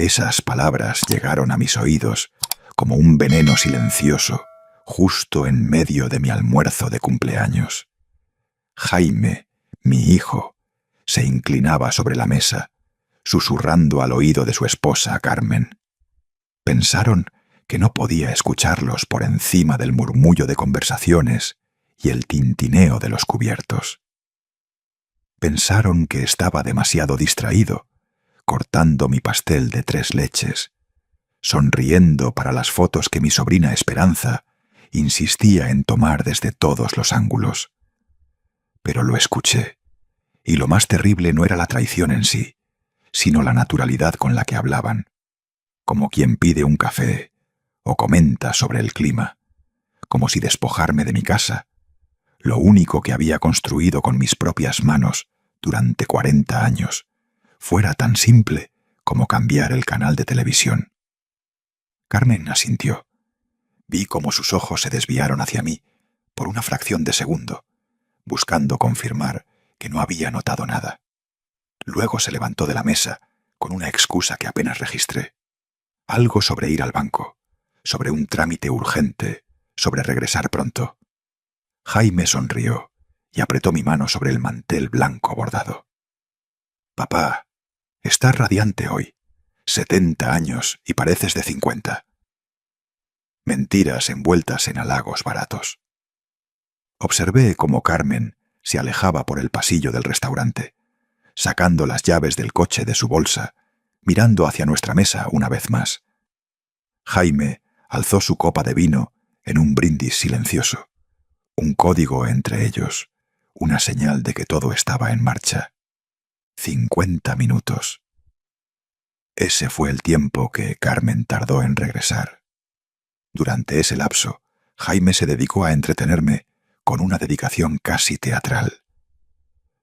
Esas palabras llegaron a mis oídos como un veneno silencioso, justo en medio de mi almuerzo de cumpleaños. Jaime, mi hijo, se inclinaba sobre la mesa, susurrando al oído de su esposa Carmen. Pensaron que no podía escucharlos por encima del murmullo de conversaciones y el tintineo de los cubiertos. Pensaron que estaba demasiado distraído, cortando mi pastel de 3 leches, sonriendo para las fotos que mi sobrina Esperanza insistía en tomar desde todos los ángulos. Pero lo escuché, y lo más terrible no era la traición en sí, sino la naturalidad con la que hablaban, como quien pide un café o comenta sobre el clima, como si despojarme de mi casa, lo único que había construido con mis propias manos durante 40 años, fuera tan simple como cambiar el canal de televisión. Carmen asintió. Vi cómo sus ojos se desviaron hacia mí por una fracción de segundo, buscando confirmar que no había notado nada. Luego se levantó de la mesa con una excusa que apenas registré. Algo sobre ir al banco, sobre un trámite urgente, sobre regresar pronto. Jaime sonrió y apretó mi mano sobre el mantel blanco bordado. «Papá, estás radiante hoy. 70 años y pareces de 50». Mentiras envueltas en halagos baratos. Observé cómo Carmen se alejaba por el pasillo del restaurante, sacando las llaves del coche de su bolsa, mirando hacia nuestra mesa una vez más. Jaime alzó su copa de vino en un brindis silencioso, un código entre ellos, una señal de que todo estaba en marcha. 50 minutos. Ese fue el tiempo que Carmen tardó en regresar. Durante ese lapso, Jaime se dedicó a entretenerme con una dedicación casi teatral.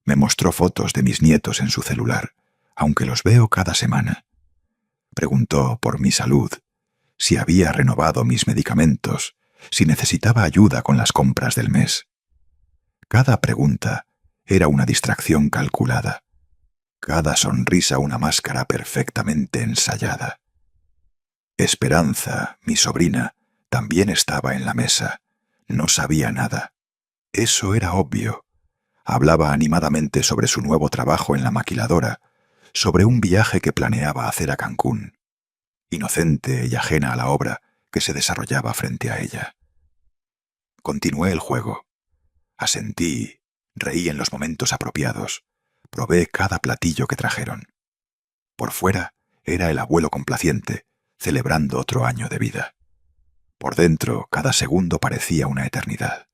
Me mostró fotos de mis nietos en su celular, aunque los veo cada semana. Preguntó por mi salud, si había renovado mis medicamentos, si necesitaba ayuda con las compras del mes. Cada pregunta era una distracción calculada, cada sonrisa una máscara perfectamente ensayada. Esperanza, mi sobrina, también estaba en la mesa. No sabía nada. Eso era obvio. Hablaba animadamente sobre su nuevo trabajo en la maquiladora, sobre un viaje que planeaba hacer a Cancún, inocente y ajena a la obra que se desarrollaba frente a ella. Continué el juego. Asentí, reí en los momentos apropiados, probé cada platillo que trajeron. Por fuera era el abuelo complaciente, celebrando otro año de vida. Por dentro, cada segundo parecía una eternidad.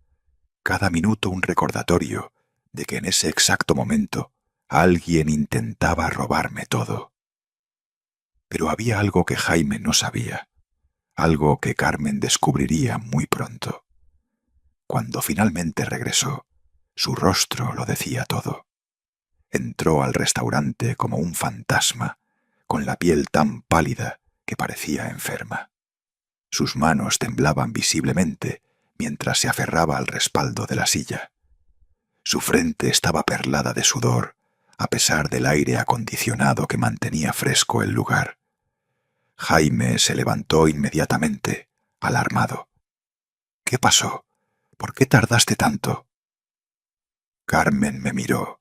Cada minuto un recordatorio de que en ese exacto momento alguien intentaba robarme todo. Pero había algo que Jaime no sabía, algo que Carmen descubriría muy pronto. Cuando finalmente regresó, su rostro lo decía todo. Entró al restaurante como un fantasma, con la piel tan pálida que parecía enferma. Sus manos temblaban visiblemente mientras se aferraba al respaldo de la silla. Su frente estaba perlada de sudor, a pesar del aire acondicionado que mantenía fresco el lugar. Jaime se levantó inmediatamente, alarmado. «¿Qué pasó? ¿Por qué tardaste tanto?» Carmen me miró,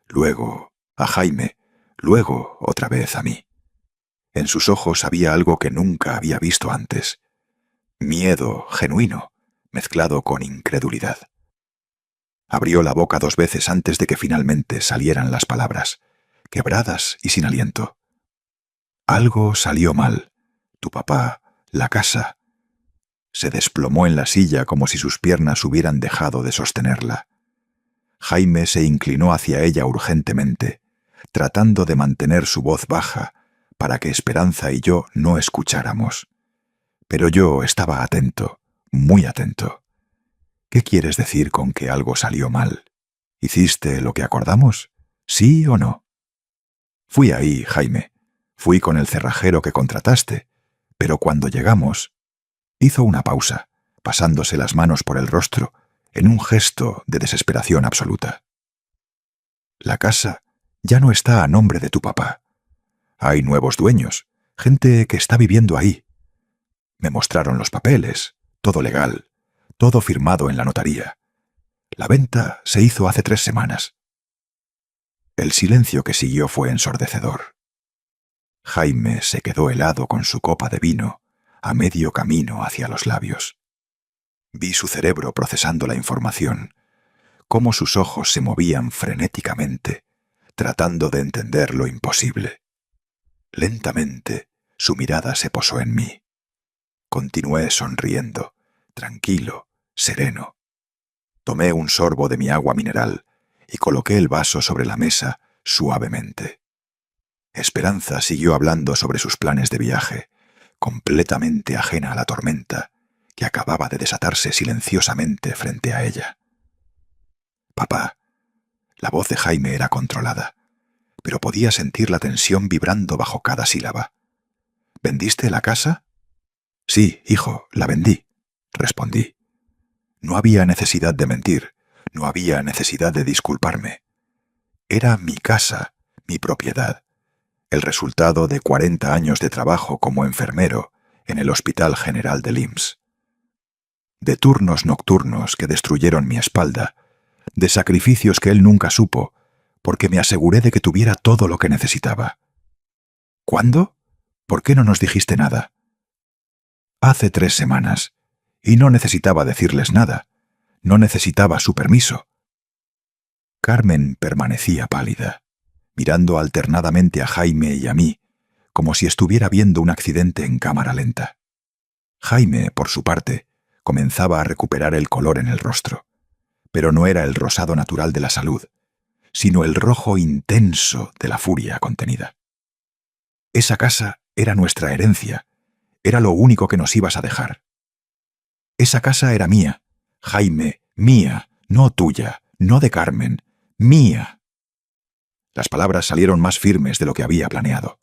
luego a Jaime, luego otra vez a mí. En sus ojos había algo que nunca había visto antes. Miedo genuino, mezclado con incredulidad. Abrió la boca 2 veces antes de que finalmente salieran las palabras, quebradas y sin aliento. «Algo salió mal. Tu papá, la casa». Se desplomó en la silla como si sus piernas hubieran dejado de sostenerla. Jaime se inclinó hacia ella urgentemente, tratando de mantener su voz baja para que Esperanza y yo no escucháramos. Pero yo estaba atento, muy atento. «¿Qué quieres decir con que algo salió mal? ¿Hiciste lo que acordamos? ¿Sí o no?» «Fui ahí, Jaime. Fui con el cerrajero que contrataste. Pero cuando llegamos...» Hizo una pausa, pasándose las manos por el rostro, en un gesto de desesperación absoluta. «La casa ya no está a nombre de tu papá. Hay nuevos dueños, Gente que está viviendo ahí. Me mostraron los papeles, todo legal, todo firmado en la notaría. La venta se hizo hace 3 semanas. El silencio que siguió fue ensordecedor. Jaime se quedó helado con su copa de vino a medio camino hacia los labios. Vi su cerebro procesando la información, cómo sus ojos se movían frenéticamente, tratando de entender lo imposible. Lentamente, su mirada se posó en mí. Continué sonriendo, tranquilo, sereno. Tomé un sorbo de mi agua mineral y coloqué el vaso sobre la mesa suavemente. Esperanza siguió hablando sobre sus planes de viaje, completamente ajena a la tormenta que acababa de desatarse silenciosamente frente a ella. «Papá». La voz de Jaime era controlada, pero podía sentir la tensión vibrando bajo cada sílaba. «¿Vendiste la casa?» «Sí, hijo, la vendí», respondí. No había necesidad de mentir, no había necesidad de disculparme. Era mi casa, mi propiedad, el resultado de 40 años de trabajo como enfermero en el Hospital General del IMSS. De turnos nocturnos que destruyeron mi espalda, de sacrificios que él nunca supo, porque me aseguré de que tuviera todo lo que necesitaba. ¿Cuándo? ¿Por qué no nos dijiste nada? Hace 3 semanas, y no necesitaba decirles nada, no necesitaba su permiso. Carmen permanecía pálida, mirando alternadamente a Jaime y a mí, como si estuviera viendo un accidente en cámara lenta. Jaime, por su parte, comenzaba a recuperar el color en el rostro, pero no era el rosado natural de la salud, sino el rojo intenso de la furia contenida. Esa casa era nuestra herencia, era lo único que nos ibas a dejar. Esa casa era mía, Jaime, mía, no tuya, no de Carmen, mía. Las palabras salieron más firmes de lo que había planeado.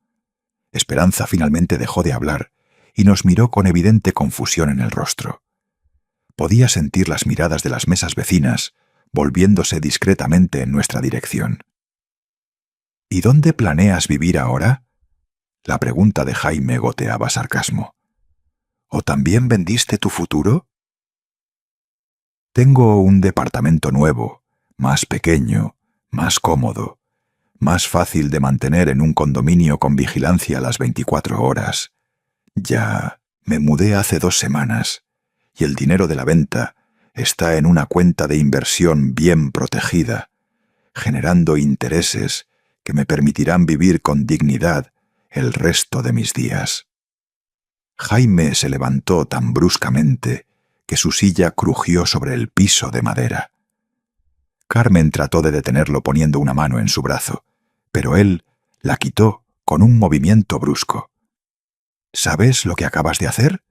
Esperanza finalmente dejó de hablar y nos miró con evidente confusión en el rostro. Podía sentir las miradas de las mesas vecinas volviéndose discretamente en nuestra dirección. ¿Y dónde planeas vivir ahora? La pregunta de Jaime goteaba sarcasmo. ¿O también vendiste tu futuro? Tengo un departamento nuevo, más pequeño, más cómodo, más fácil de mantener en un condominio con vigilancia a las 24 horas. Ya me mudé hace 2 semanas y el dinero de la venta está en una cuenta de inversión bien protegida, generando intereses que me permitirán vivir con dignidad el resto de mis días. Jaime se levantó tan bruscamente que su silla crujió sobre el piso de madera. Carmen trató de detenerlo poniendo una mano en su brazo, pero él la quitó con un movimiento brusco. ¿Sabes lo que acabas de hacer?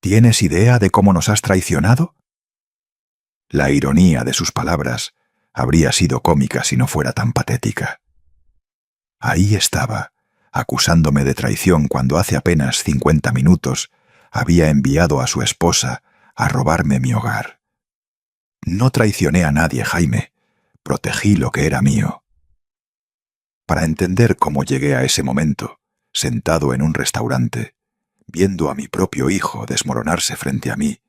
¿Tienes idea de cómo nos has traicionado? La ironía de sus palabras habría sido cómica si no fuera tan patética. Ahí estaba, acusándome de traición cuando hace apenas 50 minutos había enviado a su esposa a robarme mi hogar. No traicioné a nadie, Jaime. Protegí lo que era mío. Para entender cómo llegué a ese momento, sentado en un restaurante, viendo a mi propio hijo desmoronarse frente a mí,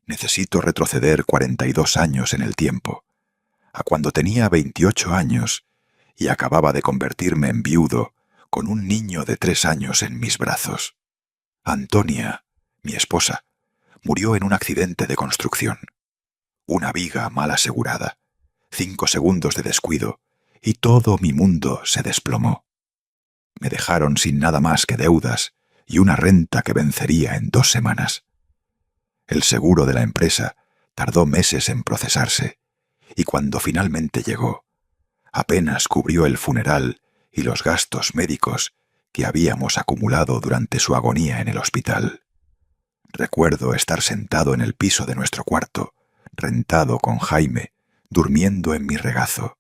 necesito retroceder 42 años en el tiempo, a cuando tenía 28 años y acababa de convertirme en viudo con un niño de 3 años en mis brazos. Antonia, mi esposa, murió en un accidente de construcción. Una viga mal asegurada, 5 segundos de descuido, y todo mi mundo se desplomó. Me dejaron sin nada más que deudas y una renta que vencería en 2 semanas. El seguro de la empresa tardó meses en procesarse, y cuando finalmente llegó, apenas cubrió el funeral y los gastos médicos que habíamos acumulado durante su agonía en el hospital. Recuerdo estar sentado en el piso de nuestro cuarto, rentado con Jaime, durmiendo en mi regazo,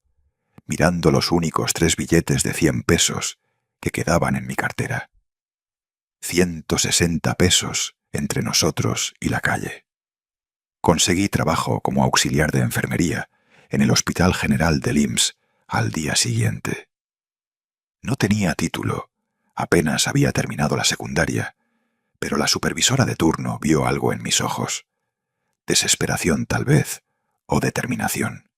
mirando los únicos 3 billetes de 100 pesos que quedaban en mi cartera. 160 pesos entre nosotros y la calle. Conseguí trabajo como auxiliar de enfermería en el Hospital General del IMSS al día siguiente. No tenía título, Apenas había terminado la secundaria, pero la supervisora de turno vio algo en mis ojos. Desesperación tal vez, o determinación.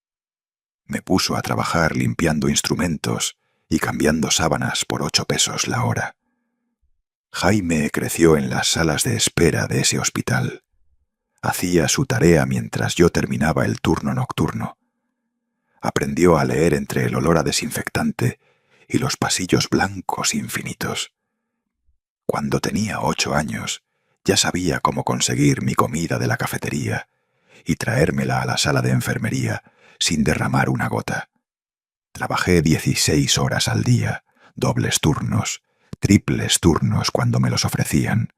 Me puso a trabajar limpiando instrumentos y cambiando sábanas por 8 pesos la hora. Jaime creció en las salas de espera de ese hospital. Hacía su tarea mientras yo terminaba el turno nocturno. Aprendió a leer entre el olor a desinfectante y los pasillos blancos infinitos. Cuando tenía 8 años, ya sabía cómo conseguir mi comida de la cafetería y traérmela a la sala de enfermería sin derramar una gota. Trabajé 16 horas al día, dobles turnos, triples turnos cuando me los ofrecían.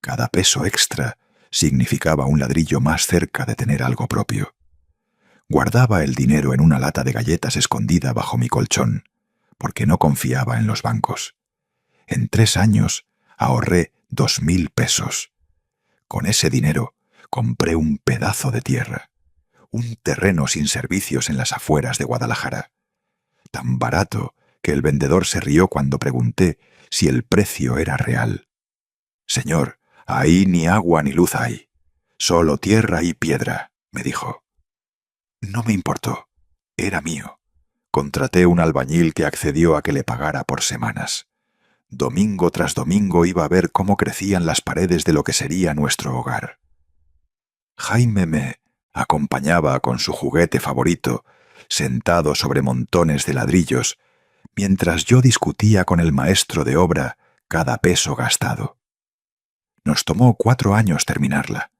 Cada peso extra significaba un ladrillo más cerca de tener algo propio. Guardaba el dinero en una lata de galletas escondida bajo mi colchón, porque no confiaba en los bancos. En 3 años ahorré 2.000 pesos. Con ese dinero compré un pedazo de tierra, un terreno sin servicios en las afueras de Guadalajara. Tan barato que el vendedor se rió cuando pregunté si el precio era real. «Señor, ahí ni agua ni luz hay. Solo tierra y piedra», me dijo. No me importó. Era mío. Contraté un albañil que accedió a que le pagara por semanas. Domingo tras domingo iba a ver cómo crecían las paredes de lo que sería nuestro hogar. Jaime me acompañaba con su juguete favorito, sentado sobre montones de ladrillos, mientras yo discutía con el maestro de obra cada peso gastado. Nos tomó 4 años terminarla.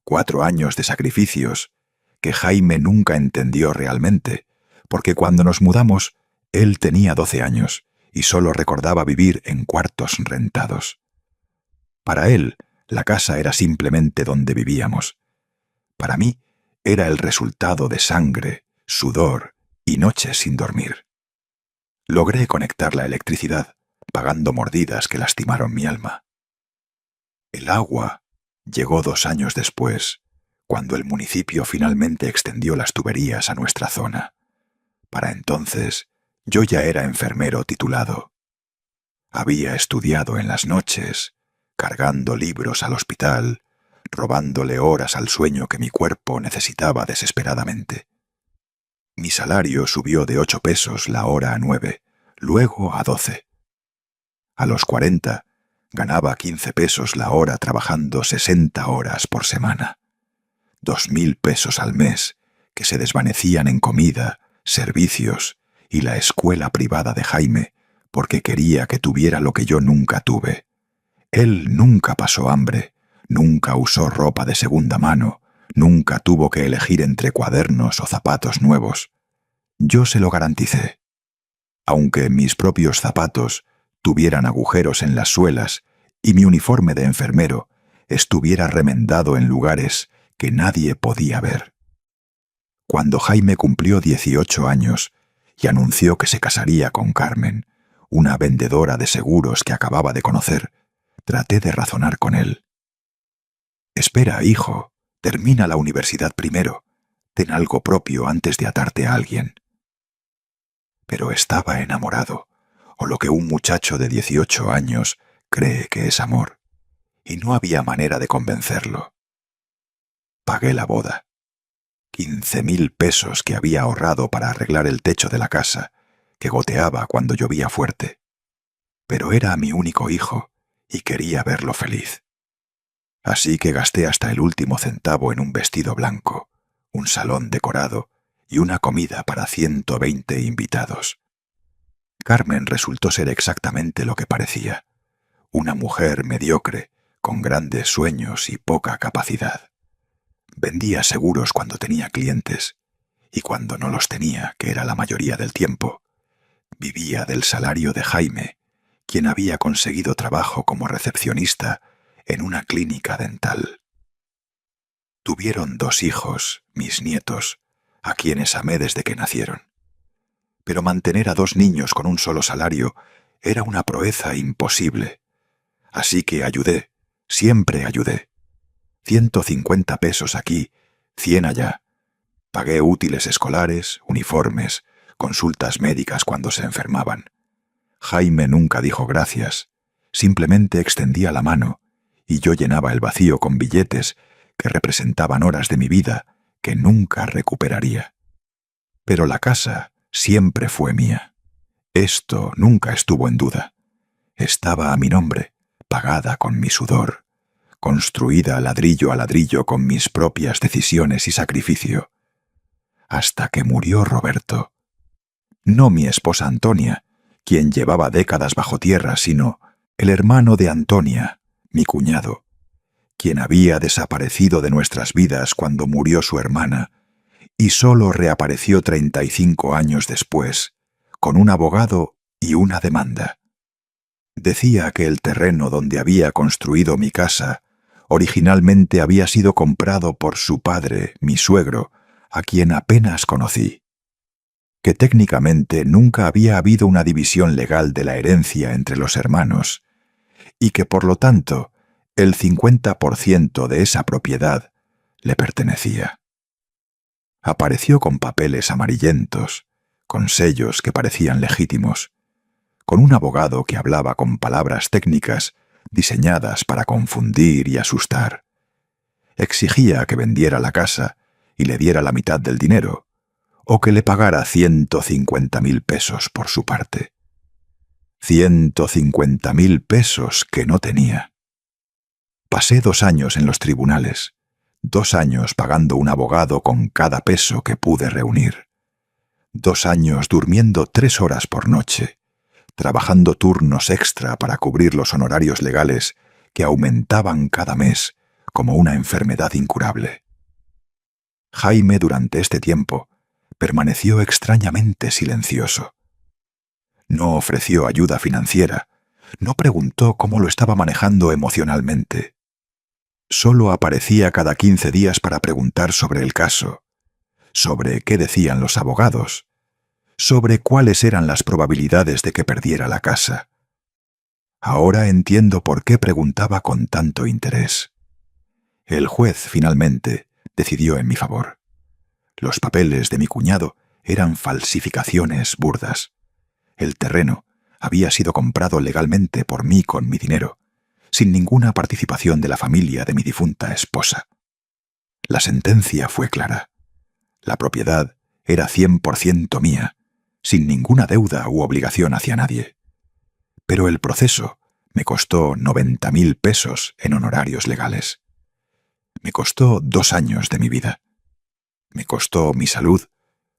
4 años de sacrificios que Jaime nunca entendió realmente, porque cuando nos mudamos, él tenía 12 años y solo recordaba vivir en cuartos rentados. Para él, la casa era simplemente donde vivíamos. Para mí, era el resultado de sangre, sudor y noches sin dormir. Logré conectar la electricidad, pagando mordidas que lastimaron mi alma. El agua llegó 2 años después, cuando el municipio finalmente extendió las tuberías a nuestra zona. Para entonces, yo ya era enfermero titulado. Había estudiado en las noches, cargando libros al hospital, robándole horas al sueño que mi cuerpo necesitaba desesperadamente. Mi salario subió de 8 pesos la hora a 9, luego a 12. A los 40, ganaba 15 pesos la hora trabajando 60 horas por semana. 2.000 pesos al mes, que se desvanecían en comida, servicios y la escuela privada de Jaime, porque quería que tuviera lo que yo nunca tuve. Él nunca pasó hambre, nunca usó ropa de segunda mano, nunca tuvo que elegir entre cuadernos o zapatos nuevos. Yo se lo garanticé. Aunque mis propios zapatos tuvieran agujeros en las suelas y mi uniforme de enfermero estuviera remendado en lugares que nadie podía ver. Cuando Jaime cumplió 18 años y anunció que se casaría con Carmen, una vendedora de seguros que acababa de conocer, traté de razonar con él. «Espera, hijo, termina la universidad primero. Ten algo propio antes de atarte a alguien». Pero estaba enamorado, o lo que un muchacho de 18 años cree que es amor, y no había manera de convencerlo. Pagué la boda. 15.000 pesos que había ahorrado para arreglar el techo de la casa, que goteaba cuando llovía fuerte. Pero era mi único hijo y quería verlo feliz. Así que gasté hasta el último centavo en un vestido blanco, un salón decorado y una comida para 120 invitados. Carmen resultó ser exactamente lo que parecía, una mujer mediocre, con grandes sueños y poca capacidad. Vendía seguros cuando tenía clientes, y cuando no los tenía, que era la mayoría del tiempo, vivía del salario de Jaime, quien había conseguido trabajo como recepcionista en una clínica dental. Tuvieron 2 hijos, mis nietos, a quienes amé desde que nacieron. Pero mantener a 2 niños con un solo salario era una proeza imposible. Así que ayudé, siempre ayudé. 150 pesos aquí, 100 allá. Pagué útiles escolares, uniformes, consultas médicas cuando se enfermaban. Jaime nunca dijo gracias, simplemente extendía la mano y yo llenaba el vacío con billetes que representaban horas de mi vida que nunca recuperaría. Pero la casa siempre fue mía. Esto nunca estuvo en duda. Estaba a mi nombre, pagada con mi sudor, construida ladrillo a ladrillo con mis propias decisiones y sacrificio. Hasta que murió Roberto. No mi esposa Antonia, quien llevaba décadas bajo tierra, sino el hermano de Antonia, mi cuñado, quien había desaparecido de nuestras vidas cuando murió su hermana y solo reapareció 35 años después, con un abogado y una demanda. Decía que el terreno donde había construido mi casa originalmente había sido comprado por su padre, mi suegro, a quien apenas conocí. Que técnicamente nunca había habido una división legal de la herencia entre los hermanos, y que por lo tanto el 50% de esa propiedad le pertenecía. Apareció con papeles amarillentos, con sellos que parecían legítimos, con un abogado que hablaba con palabras técnicas diseñadas para confundir y asustar. Exigía que vendiera la casa y le diera la mitad del dinero, o que le pagara 150.000 pesos por su parte. 150.000 pesos que no tenía. Pasé 2 años en los tribunales, 2 años pagando un abogado con cada peso que pude reunir. 2 años durmiendo 3 horas por noche, trabajando turnos extra para cubrir los honorarios legales que aumentaban cada mes como una enfermedad incurable. Jaime, durante este tiempo, permaneció extrañamente silencioso. No ofreció ayuda financiera, no preguntó cómo lo estaba manejando emocionalmente. Solo aparecía cada 15 días para preguntar sobre el caso, sobre qué decían los abogados, sobre cuáles eran las probabilidades de que perdiera la casa. Ahora entiendo por qué preguntaba con tanto interés. El juez, finalmente, decidió en mi favor. Los papeles de mi cuñado eran falsificaciones burdas. El terreno había sido comprado legalmente por mí con mi dinero, sin ninguna participación de la familia de mi difunta esposa. La sentencia fue clara. La propiedad era 100% mía, sin ninguna deuda u obligación hacia nadie. Pero el proceso me costó 90.000 pesos en honorarios legales. Me costó 2 años de mi vida. Me costó mi salud,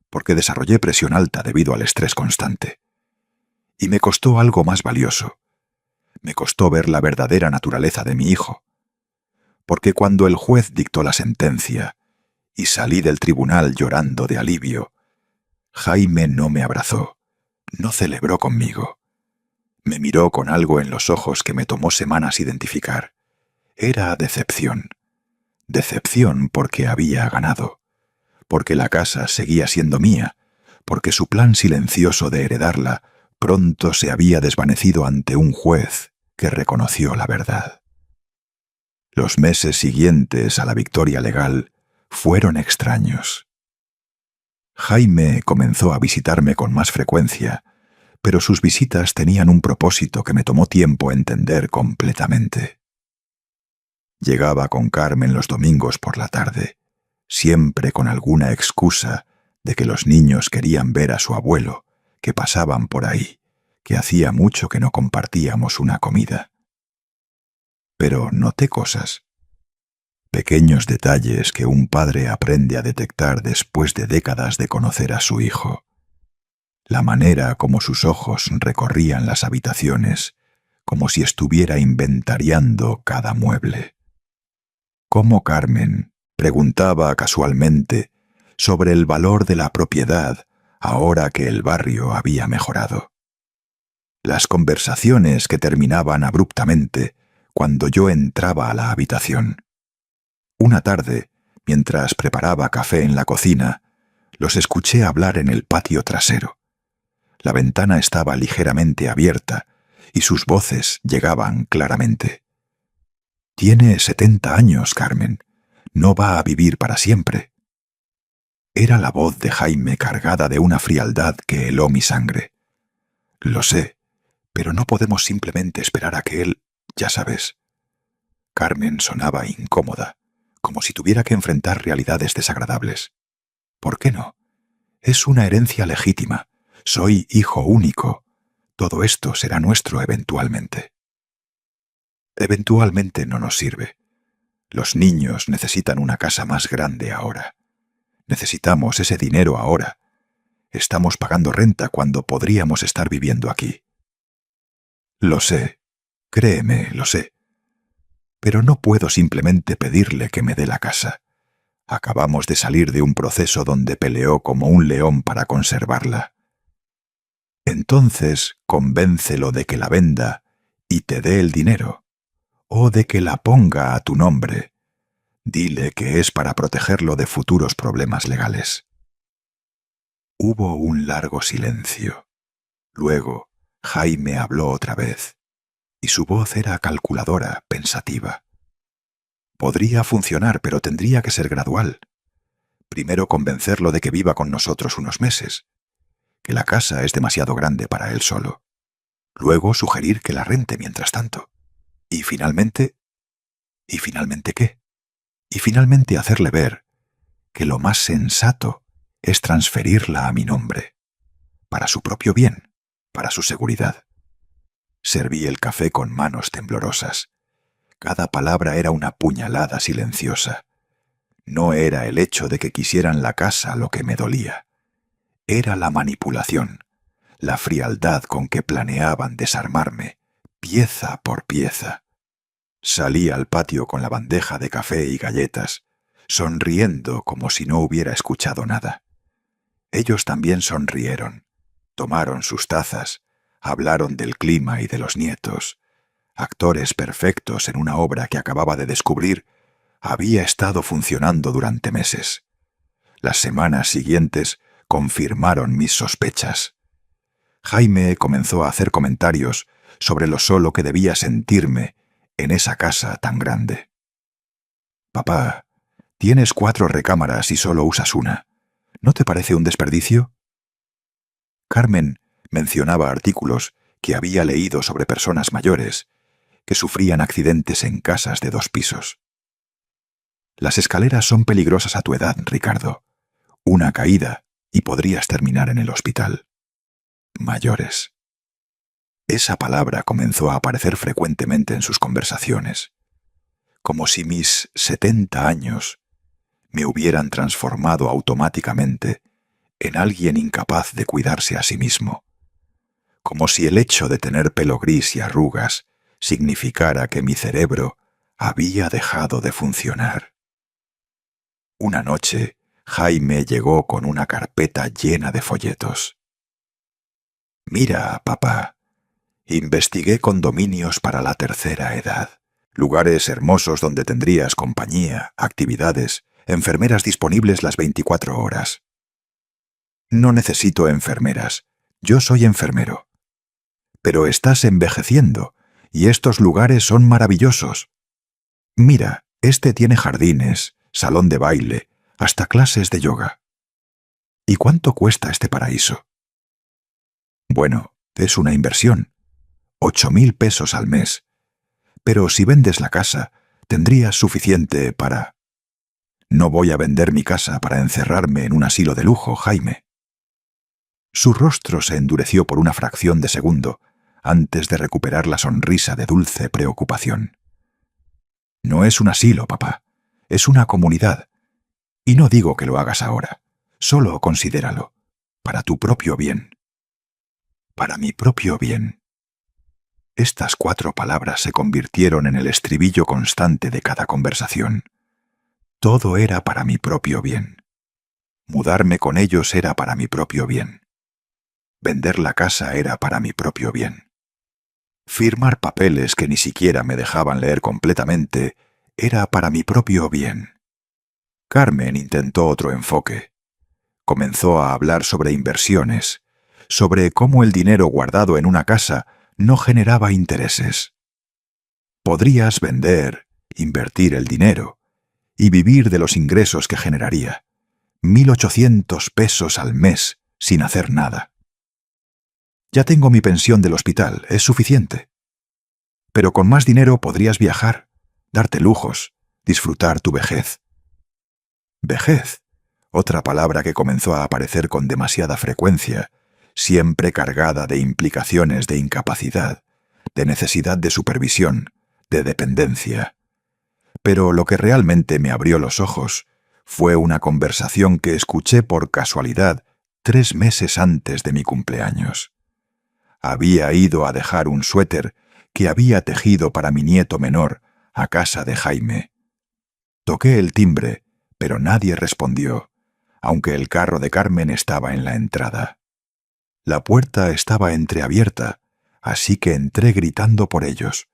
porque desarrollé presión alta debido al estrés constante. Y me costó algo más valioso. Me costó ver la verdadera naturaleza de mi hijo. Porque cuando el juez dictó la sentencia y salí del tribunal llorando de alivio, Jaime no me abrazó, no celebró conmigo. Me miró con algo en los ojos que me tomó semanas identificar. Era decepción. Decepción porque había ganado, porque la casa seguía siendo mía, porque su plan silencioso de heredarla pronto se había desvanecido ante un juez que reconoció la verdad. Los meses siguientes a la victoria legal fueron extraños. Jaime comenzó a visitarme con más frecuencia, pero sus visitas tenían un propósito que me tomó tiempo entender completamente. Llegaba con Carmen los domingos por la tarde, siempre con alguna excusa de que los niños querían ver a su abuelo, que pasaban por ahí, que hacía mucho que no compartíamos una comida. Pero noté cosas, pequeños detalles que un padre aprende a detectar después de décadas de conocer a su hijo. La manera como sus ojos recorrían las habitaciones, como si estuviera inventariando cada mueble. Cómo Carmen preguntaba casualmente sobre el valor de la propiedad ahora que el barrio había mejorado. Las conversaciones que terminaban abruptamente cuando yo entraba a la habitación. Una tarde, mientras preparaba café en la cocina, los escuché hablar en el patio trasero. La ventana estaba ligeramente abierta y sus voces llegaban claramente. «Tiene 70 años, Carmen. No va a vivir para siempre». Era la voz de Jaime cargada de una frialdad que heló mi sangre. Lo sé, Pero no podemos simplemente esperar a que él, ya sabes. Carmen sonaba incómoda, como si tuviera que enfrentar realidades desagradables. ¿Por qué no? Es una herencia legítima. Soy hijo único. Todo esto será nuestro eventualmente. Eventualmente no nos sirve. Los niños necesitan una casa más grande ahora. Necesitamos ese dinero ahora. Estamos pagando renta cuando podríamos estar viviendo aquí. Lo sé. Créeme, lo sé. Pero no puedo simplemente pedirle que me dé la casa. Acabamos de salir de un proceso donde peleó como un león para conservarla. Entonces, convéncelo de que la venda y te dé el dinero, o de que la ponga a tu nombre. Dile que es para protegerlo de futuros problemas legales. Hubo un largo silencio. Luego, Jaime habló otra vez, y su voz era calculadora, pensativa. Podría funcionar, pero tendría que ser gradual. Primero convencerlo de que viva con nosotros unos meses, que la casa es demasiado grande para él solo. Luego sugerir que la rente mientras tanto. Y finalmente... ¿Y finalmente qué? Y finalmente hacerle ver que lo más sensato es transferirla a mi nombre, para su propio bien, para su seguridad. Serví el café con manos temblorosas. Cada palabra era una puñalada silenciosa. No era el hecho de que quisieran la casa lo que me dolía. Era la manipulación, la frialdad con que planeaban desarmarme, pieza por pieza. Salí al patio con la bandeja de café y galletas, sonriendo como si no hubiera escuchado nada. Ellos también sonrieron, tomaron sus tazas, hablaron del clima y de los nietos. Actores perfectos en una obra que acababa de descubrir había estado funcionando durante meses. Las semanas siguientes confirmaron mis sospechas. Jaime comenzó a hacer comentarios sobre lo solo que debía sentirme en esa casa tan grande. «Papá, tienes 4 recámaras y solo usas una. ¿No te parece un desperdicio?» Carmen mencionaba artículos que había leído sobre personas mayores que sufrían accidentes en casas de 2 pisos. «Las escaleras son peligrosas a tu edad, Ricardo. Una caída y podrías terminar en el hospital. Mayores». Esa palabra comenzó a aparecer frecuentemente en sus conversaciones, como si mis 70 años me hubieran transformado automáticamente en alguien incapaz de cuidarse a sí mismo, como si el hecho de tener pelo gris y arrugas significara que mi cerebro había dejado de funcionar. Una noche, Jaime llegó con una carpeta llena de folletos. «Mira, papá, investigué condominios para la tercera edad, lugares hermosos donde tendrías compañía, actividades, enfermeras disponibles las 24 horas. No necesito enfermeras, yo soy enfermero. Pero estás envejeciendo, y estos lugares son maravillosos. Mira, este tiene jardines, salón de baile, hasta clases de yoga. ¿Y cuánto cuesta este paraíso?» «Bueno, es una inversión. 8.000 pesos al mes. Pero si vendes la casa, tendrías suficiente para...» «No voy a vender mi casa para encerrarme en un asilo de lujo, Jaime». Su rostro se endureció por una fracción de segundo antes de recuperar la sonrisa de dulce preocupación. «No es un asilo, papá. Es una comunidad. Y no digo que lo hagas ahora. Solo considéralo. Para tu propio bien». «Para mi propio bien». Estas 4 palabras se convirtieron en el estribillo constante de cada conversación. Todo era para mi propio bien. Mudarme con ellos era para mi propio bien. Vender la casa era para mi propio bien. Firmar papeles que ni siquiera me dejaban leer completamente era para mi propio bien. Carmen intentó otro enfoque. Comenzó a hablar sobre inversiones, sobre cómo el dinero guardado en una casa no generaba intereses. Podrías vender, invertir el dinero y vivir de los ingresos que generaría. 1.800 pesos al mes sin hacer nada. Ya tengo mi pensión del hospital, es suficiente. Pero con más dinero podrías viajar, darte lujos, disfrutar tu vejez. Vejez, otra palabra que comenzó a aparecer con demasiada frecuencia, siempre cargada de implicaciones de incapacidad, de necesidad de supervisión, de dependencia. Pero lo que realmente me abrió los ojos fue una conversación que escuché por casualidad 3 meses antes de mi cumpleaños. Había ido a dejar un suéter que había tejido para mi nieto menor a casa de Jaime. Toqué el timbre, pero nadie respondió, aunque el carro de Carmen estaba en la entrada. La puerta estaba entreabierta, así que entré gritando por ellos.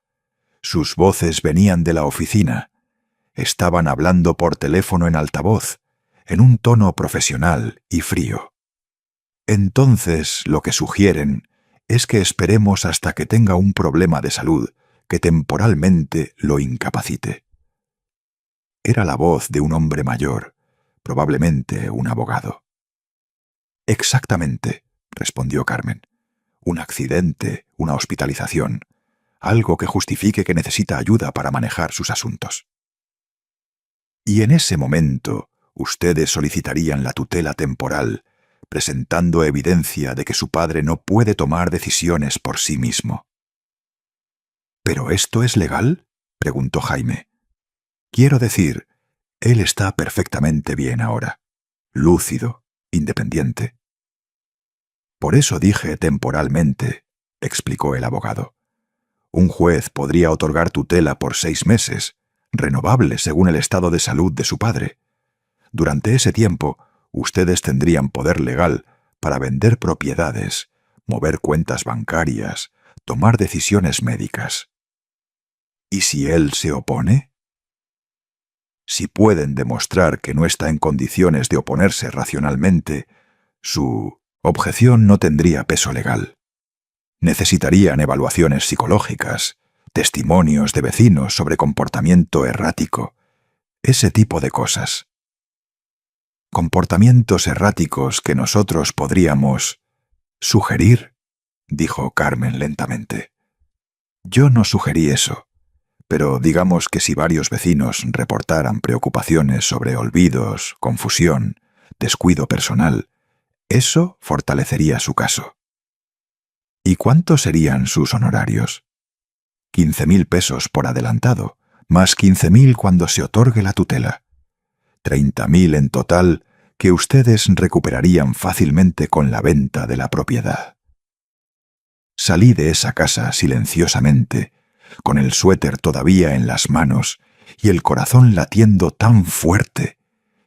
Sus voces venían de la oficina. Estaban hablando por teléfono en altavoz, en un tono profesional y frío. Entonces, lo que sugieren es que esperemos hasta que tenga un problema de salud que temporalmente lo incapacite. Era la voz de un hombre mayor, probablemente un abogado. Exactamente, respondió Carmen. Un accidente, una hospitalización, algo que justifique que necesita ayuda para manejar sus asuntos. Y en ese momento, ustedes solicitarían la tutela temporal, presentando evidencia de que su padre no puede tomar decisiones por sí mismo. ¿Pero esto es legal?, preguntó Jaime. Quiero decir, él está perfectamente bien ahora, lúcido, independiente. Por eso dije temporalmente, explicó el abogado. Un juez podría otorgar tutela por 6 meses, renovable según el estado de salud de su padre. Durante ese tiempo, ustedes tendrían poder legal para vender propiedades, mover cuentas bancarias, tomar decisiones médicas. ¿Y si él se opone? Si pueden demostrar que no está en condiciones de oponerse racionalmente, su objeción no tendría peso legal. Necesitarían evaluaciones psicológicas, testimonios de vecinos sobre comportamiento errático, ese tipo de cosas. Comportamientos erráticos que nosotros podríamos sugerir, dijo Carmen lentamente. Yo no sugerí eso, pero digamos que si varios vecinos reportaran preocupaciones sobre olvidos, confusión, descuido personal, eso fortalecería su caso. ¿Y cuántos serían sus honorarios? 15.000 pesos por adelantado, más 15.000 cuando se otorgue la tutela. 30.000 en total que ustedes recuperarían fácilmente con la venta de la propiedad. Salí de esa casa silenciosamente, con el suéter todavía en las manos y el corazón latiendo tan fuerte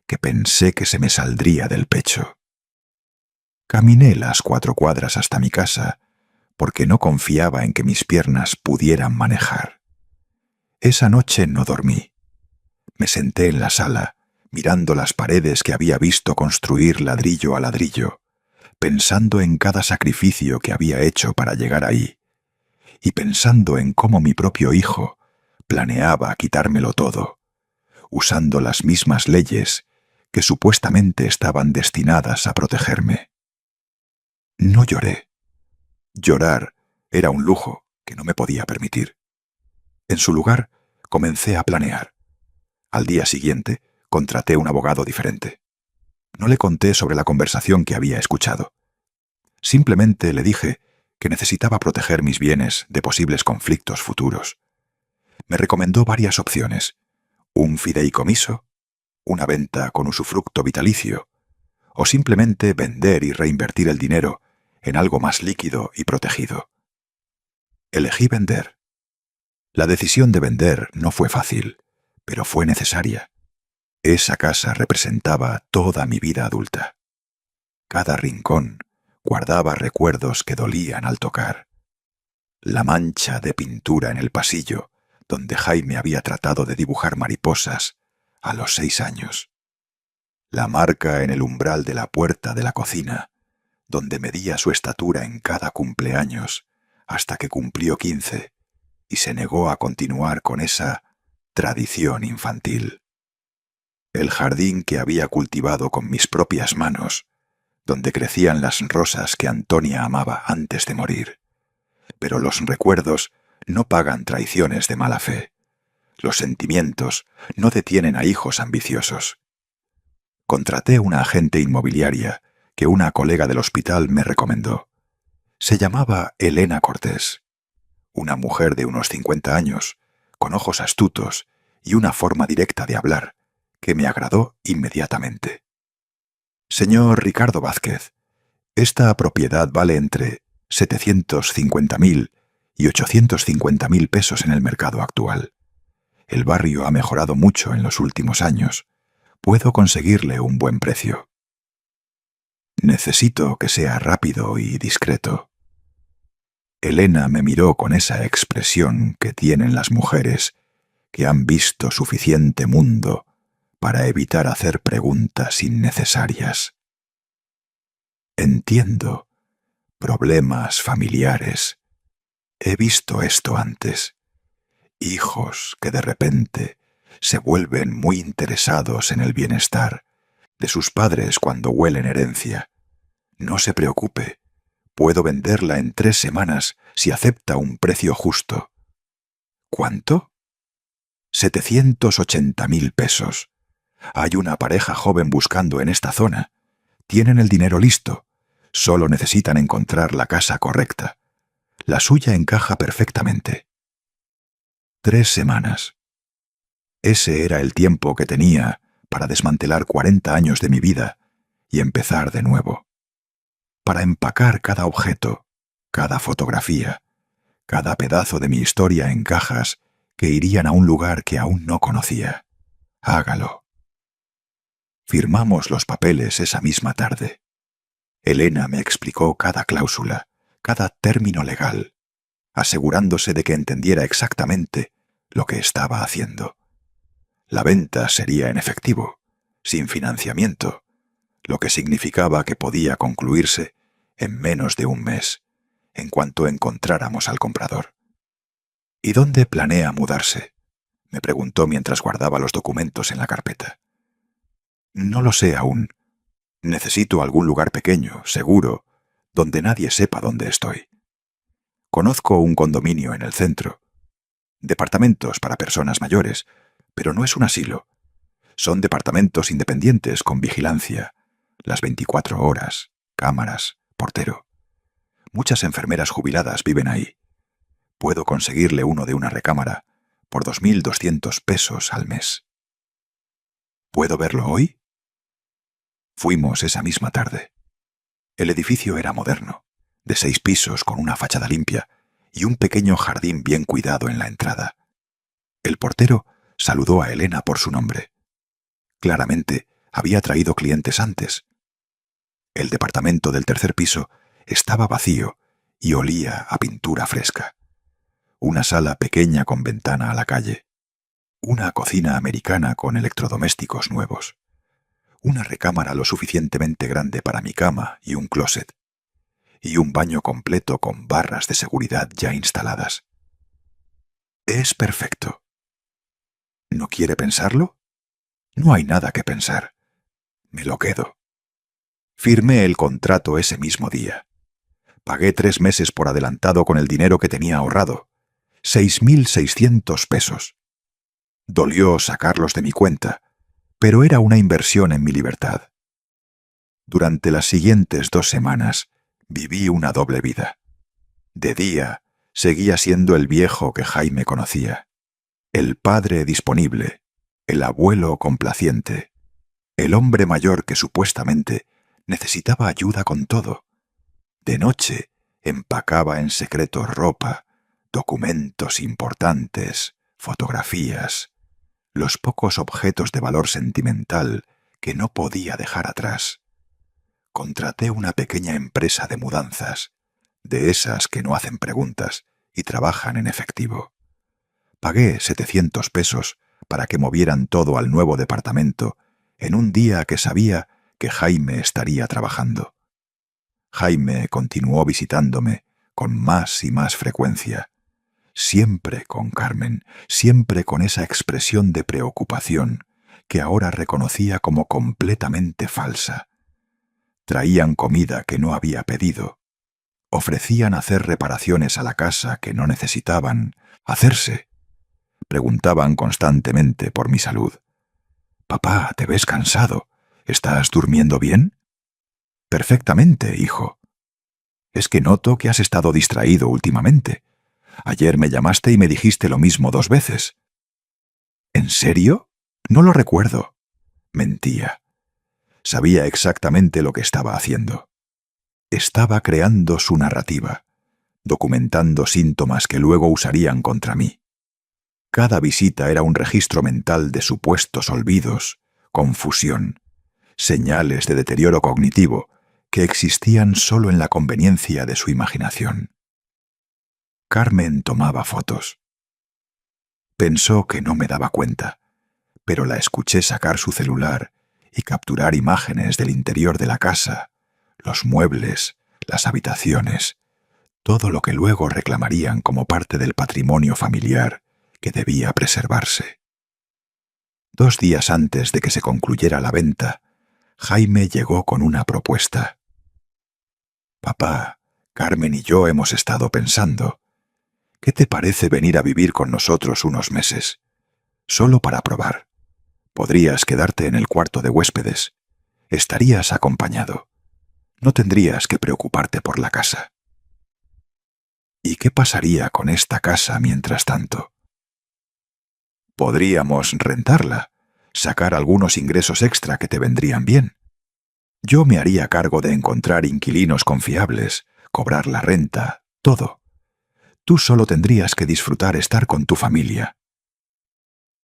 que pensé que se me saldría del pecho. Caminé las 4 cuadras hasta mi casa, porque no confiaba en que mis piernas pudieran manejar. Esa noche no dormí. Me senté en la sala, mirando las paredes que había visto construir ladrillo a ladrillo, pensando en cada sacrificio que había hecho para llegar ahí, y pensando en cómo mi propio hijo planeaba quitármelo todo, usando las mismas leyes que supuestamente estaban destinadas a protegerme. No lloré. Llorar era un lujo que no me podía permitir. En su lugar, comencé a planear. Al día siguiente, contraté un abogado diferente. No le conté sobre la conversación que había escuchado. Simplemente le dije que necesitaba proteger mis bienes de posibles conflictos futuros. Me recomendó varias opciones: un fideicomiso, una venta con usufructo vitalicio, o simplemente vender y reinvertir el dinero en algo más líquido y protegido. Elegí vender. La decisión de vender no fue fácil, pero fue necesaria. Esa casa representaba toda mi vida adulta. Cada rincón guardaba recuerdos que dolían al tocar. La mancha de pintura en el pasillo, donde Jaime había tratado de dibujar mariposas a los 6 años. La marca en el umbral de la puerta de la cocina, donde medía su estatura en cada cumpleaños, hasta que cumplió 15 y se negó a continuar con esa tradición infantil. El jardín que había cultivado con mis propias manos, donde crecían las rosas que Antonia amaba antes de morir. Pero los recuerdos no pagan traiciones de mala fe. Los sentimientos no detienen a hijos ambiciosos. Contraté una agente inmobiliaria que una colega del hospital me recomendó. Se llamaba Elena Cortés, una mujer de unos 50 años, con ojos astutos y una forma directa de hablar, que me agradó inmediatamente. Señor Ricardo Vázquez, esta propiedad vale entre 750.000 y 850.000 pesos en el mercado actual. El barrio ha mejorado mucho en los últimos años. Puedo conseguirle un buen precio. Necesito que sea rápido y discreto. Elena me miró con esa expresión que tienen las mujeres que han visto suficiente mundo para evitar hacer preguntas innecesarias. Entiendo. Problemas familiares. He visto esto antes. Hijos que de repente se vuelven muy interesados en el bienestar de sus padres cuando huelen herencia. No se preocupe. Puedo venderla en 3 semanas si acepta un precio justo. ¿Cuánto? 780.000 pesos. Hay una pareja joven buscando en esta zona. Tienen el dinero listo. Solo necesitan encontrar la casa correcta. La suya encaja perfectamente. 3 semanas. Ese era el tiempo que tenía para desmantelar 40 años de mi vida y empezar de nuevo. Para empacar cada objeto, cada fotografía, cada pedazo de mi historia en cajas que irían a un lugar que aún no conocía. Hágalo. Firmamos los papeles esa misma tarde. Elena me explicó cada cláusula, cada término legal, asegurándose de que entendiera exactamente lo que estaba haciendo. La venta sería en efectivo, sin financiamiento, lo que significaba que podía concluirse en menos de un mes, en cuanto encontráramos al comprador. ¿Y dónde planea mudarse?, me preguntó mientras guardaba los documentos en la carpeta. No lo sé aún. Necesito algún lugar pequeño, seguro, donde nadie sepa dónde estoy. Conozco un condominio en el centro. Departamentos para personas mayores, pero no es un asilo. Son departamentos independientes con vigilancia, las 24 horas, cámaras, portero. Muchas enfermeras jubiladas viven ahí. Puedo conseguirle uno de una recámara por 2.200 pesos al mes. ¿Puedo verlo hoy? Fuimos esa misma tarde. El edificio era moderno, de 6 pisos con una fachada limpia y un pequeño jardín bien cuidado en la entrada. El portero saludó a Elena por su nombre. Claramente había traído clientes antes. El departamento del 3er piso estaba vacío y olía a pintura fresca. Una sala pequeña con ventana a la calle. Una cocina americana con electrodomésticos nuevos. Una recámara lo suficientemente grande para mi cama y un closet. Y un baño completo con barras de seguridad ya instaladas. Es perfecto. ¿No quiere pensarlo? No hay nada que pensar. Me lo quedo. Firmé el contrato ese mismo día. Pagué 3 meses por adelantado con el dinero que tenía ahorrado. 6.600 pesos. Dolió sacarlos de mi cuenta, pero era una inversión en mi libertad. Durante las siguientes 2 semanas viví una doble vida. De día seguía siendo el viejo que Jaime conocía, el padre disponible, el abuelo complaciente, el hombre mayor que supuestamente necesitaba ayuda con todo. De noche empacaba en secreto ropa, documentos importantes, fotografías, los pocos objetos de valor sentimental que no podía dejar atrás. Contraté una pequeña empresa de mudanzas, de esas que no hacen preguntas y trabajan en efectivo. Pagué 700 pesos para que movieran todo al nuevo departamento en un día que sabía que Jaime estaría trabajando. Jaime continuó visitándome con más y más frecuencia, siempre con Carmen, siempre con esa expresión de preocupación que ahora reconocía como completamente falsa. traían comida que no había pedido, ofrecían hacer reparaciones a la casa que no necesitaban hacerse. Preguntaban constantemente por mi salud. «Papá, te ves cansado. ¿Estás durmiendo bien?» «Perfectamente, hijo. Es que noto que has estado distraído últimamente. Ayer me llamaste y me dijiste lo mismo 2 veces». «¿En serio? No lo recuerdo». Mentía. Sabía exactamente lo que estaba haciendo. Estaba creando su narrativa, documentando síntomas que luego usarían contra mí. Cada visita era un registro mental de supuestos olvidos, confusión, señales de deterioro cognitivo que existían solo en la conveniencia de su imaginación. Carmen tomaba fotos. Pensó que no me daba cuenta, pero la escuché sacar su celular y capturar imágenes del interior de la casa, los muebles, las habitaciones, todo lo que luego reclamarían como parte del patrimonio familiar que debía preservarse. 2 días antes de que se concluyera la venta, Jaime llegó con una propuesta. «Papá, Carmen y yo hemos estado pensando. ¿Qué te parece venir a vivir con nosotros unos meses? Solo para probar. Podrías quedarte en el cuarto de huéspedes. Estarías acompañado. No tendrías que preocuparte por la casa». ¿Y qué pasaría con esta casa mientras tanto? Podríamos rentarla, sacar algunos ingresos extra que te vendrían bien. Yo me haría cargo de encontrar inquilinos confiables, cobrar la renta, todo. Tú solo tendrías que disfrutar estar con tu familia.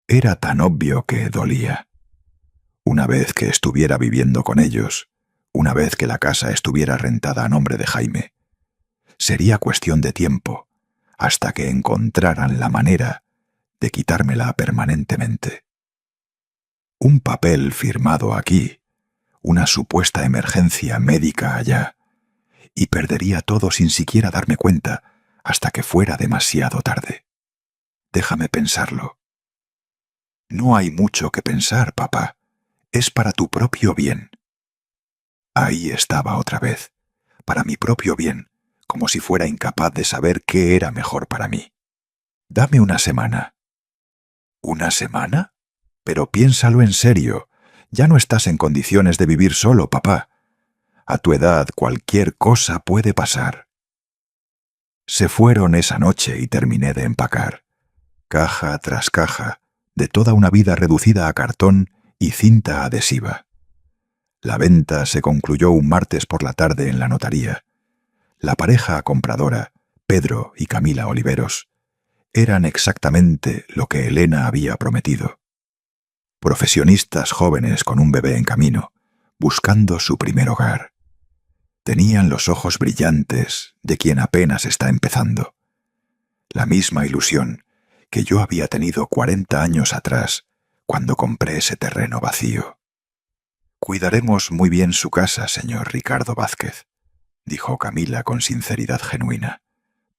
Era tan obvio que dolía. Una vez que estuviera viviendo con ellos, una vez que la casa estuviera rentada a nombre de Jaime, sería cuestión de tiempo hasta que encontraran la manera de quitármela permanentemente. Un papel firmado aquí, una supuesta emergencia médica allá, y perdería todo sin siquiera darme cuenta hasta que fuera demasiado tarde. Déjame pensarlo. No hay mucho que pensar, papá. Es para tu propio bien. Ahí estaba otra vez, para mi propio bien, como si fuera incapaz de saber qué era mejor para mí. Dame una semana. ¿Una semana? Pero piénsalo en serio. Ya no estás en condiciones de vivir solo, papá. A tu edad cualquier cosa puede pasar. Se fueron esa noche y terminé de empacar, caja tras caja, de toda una vida reducida a cartón y cinta adhesiva. La venta se concluyó un martes por la tarde en la notaría. La pareja compradora, Pedro y Camila Oliveros, eran exactamente lo que Elena había prometido. Profesionistas jóvenes con un bebé en camino, buscando su primer hogar. Tenían los ojos brillantes de quien apenas está empezando. La misma ilusión que yo había tenido 40 años atrás, cuando compré ese terreno vacío. «Cuidaremos muy bien su casa, señor Ricardo Vázquez», dijo Camila con sinceridad genuina.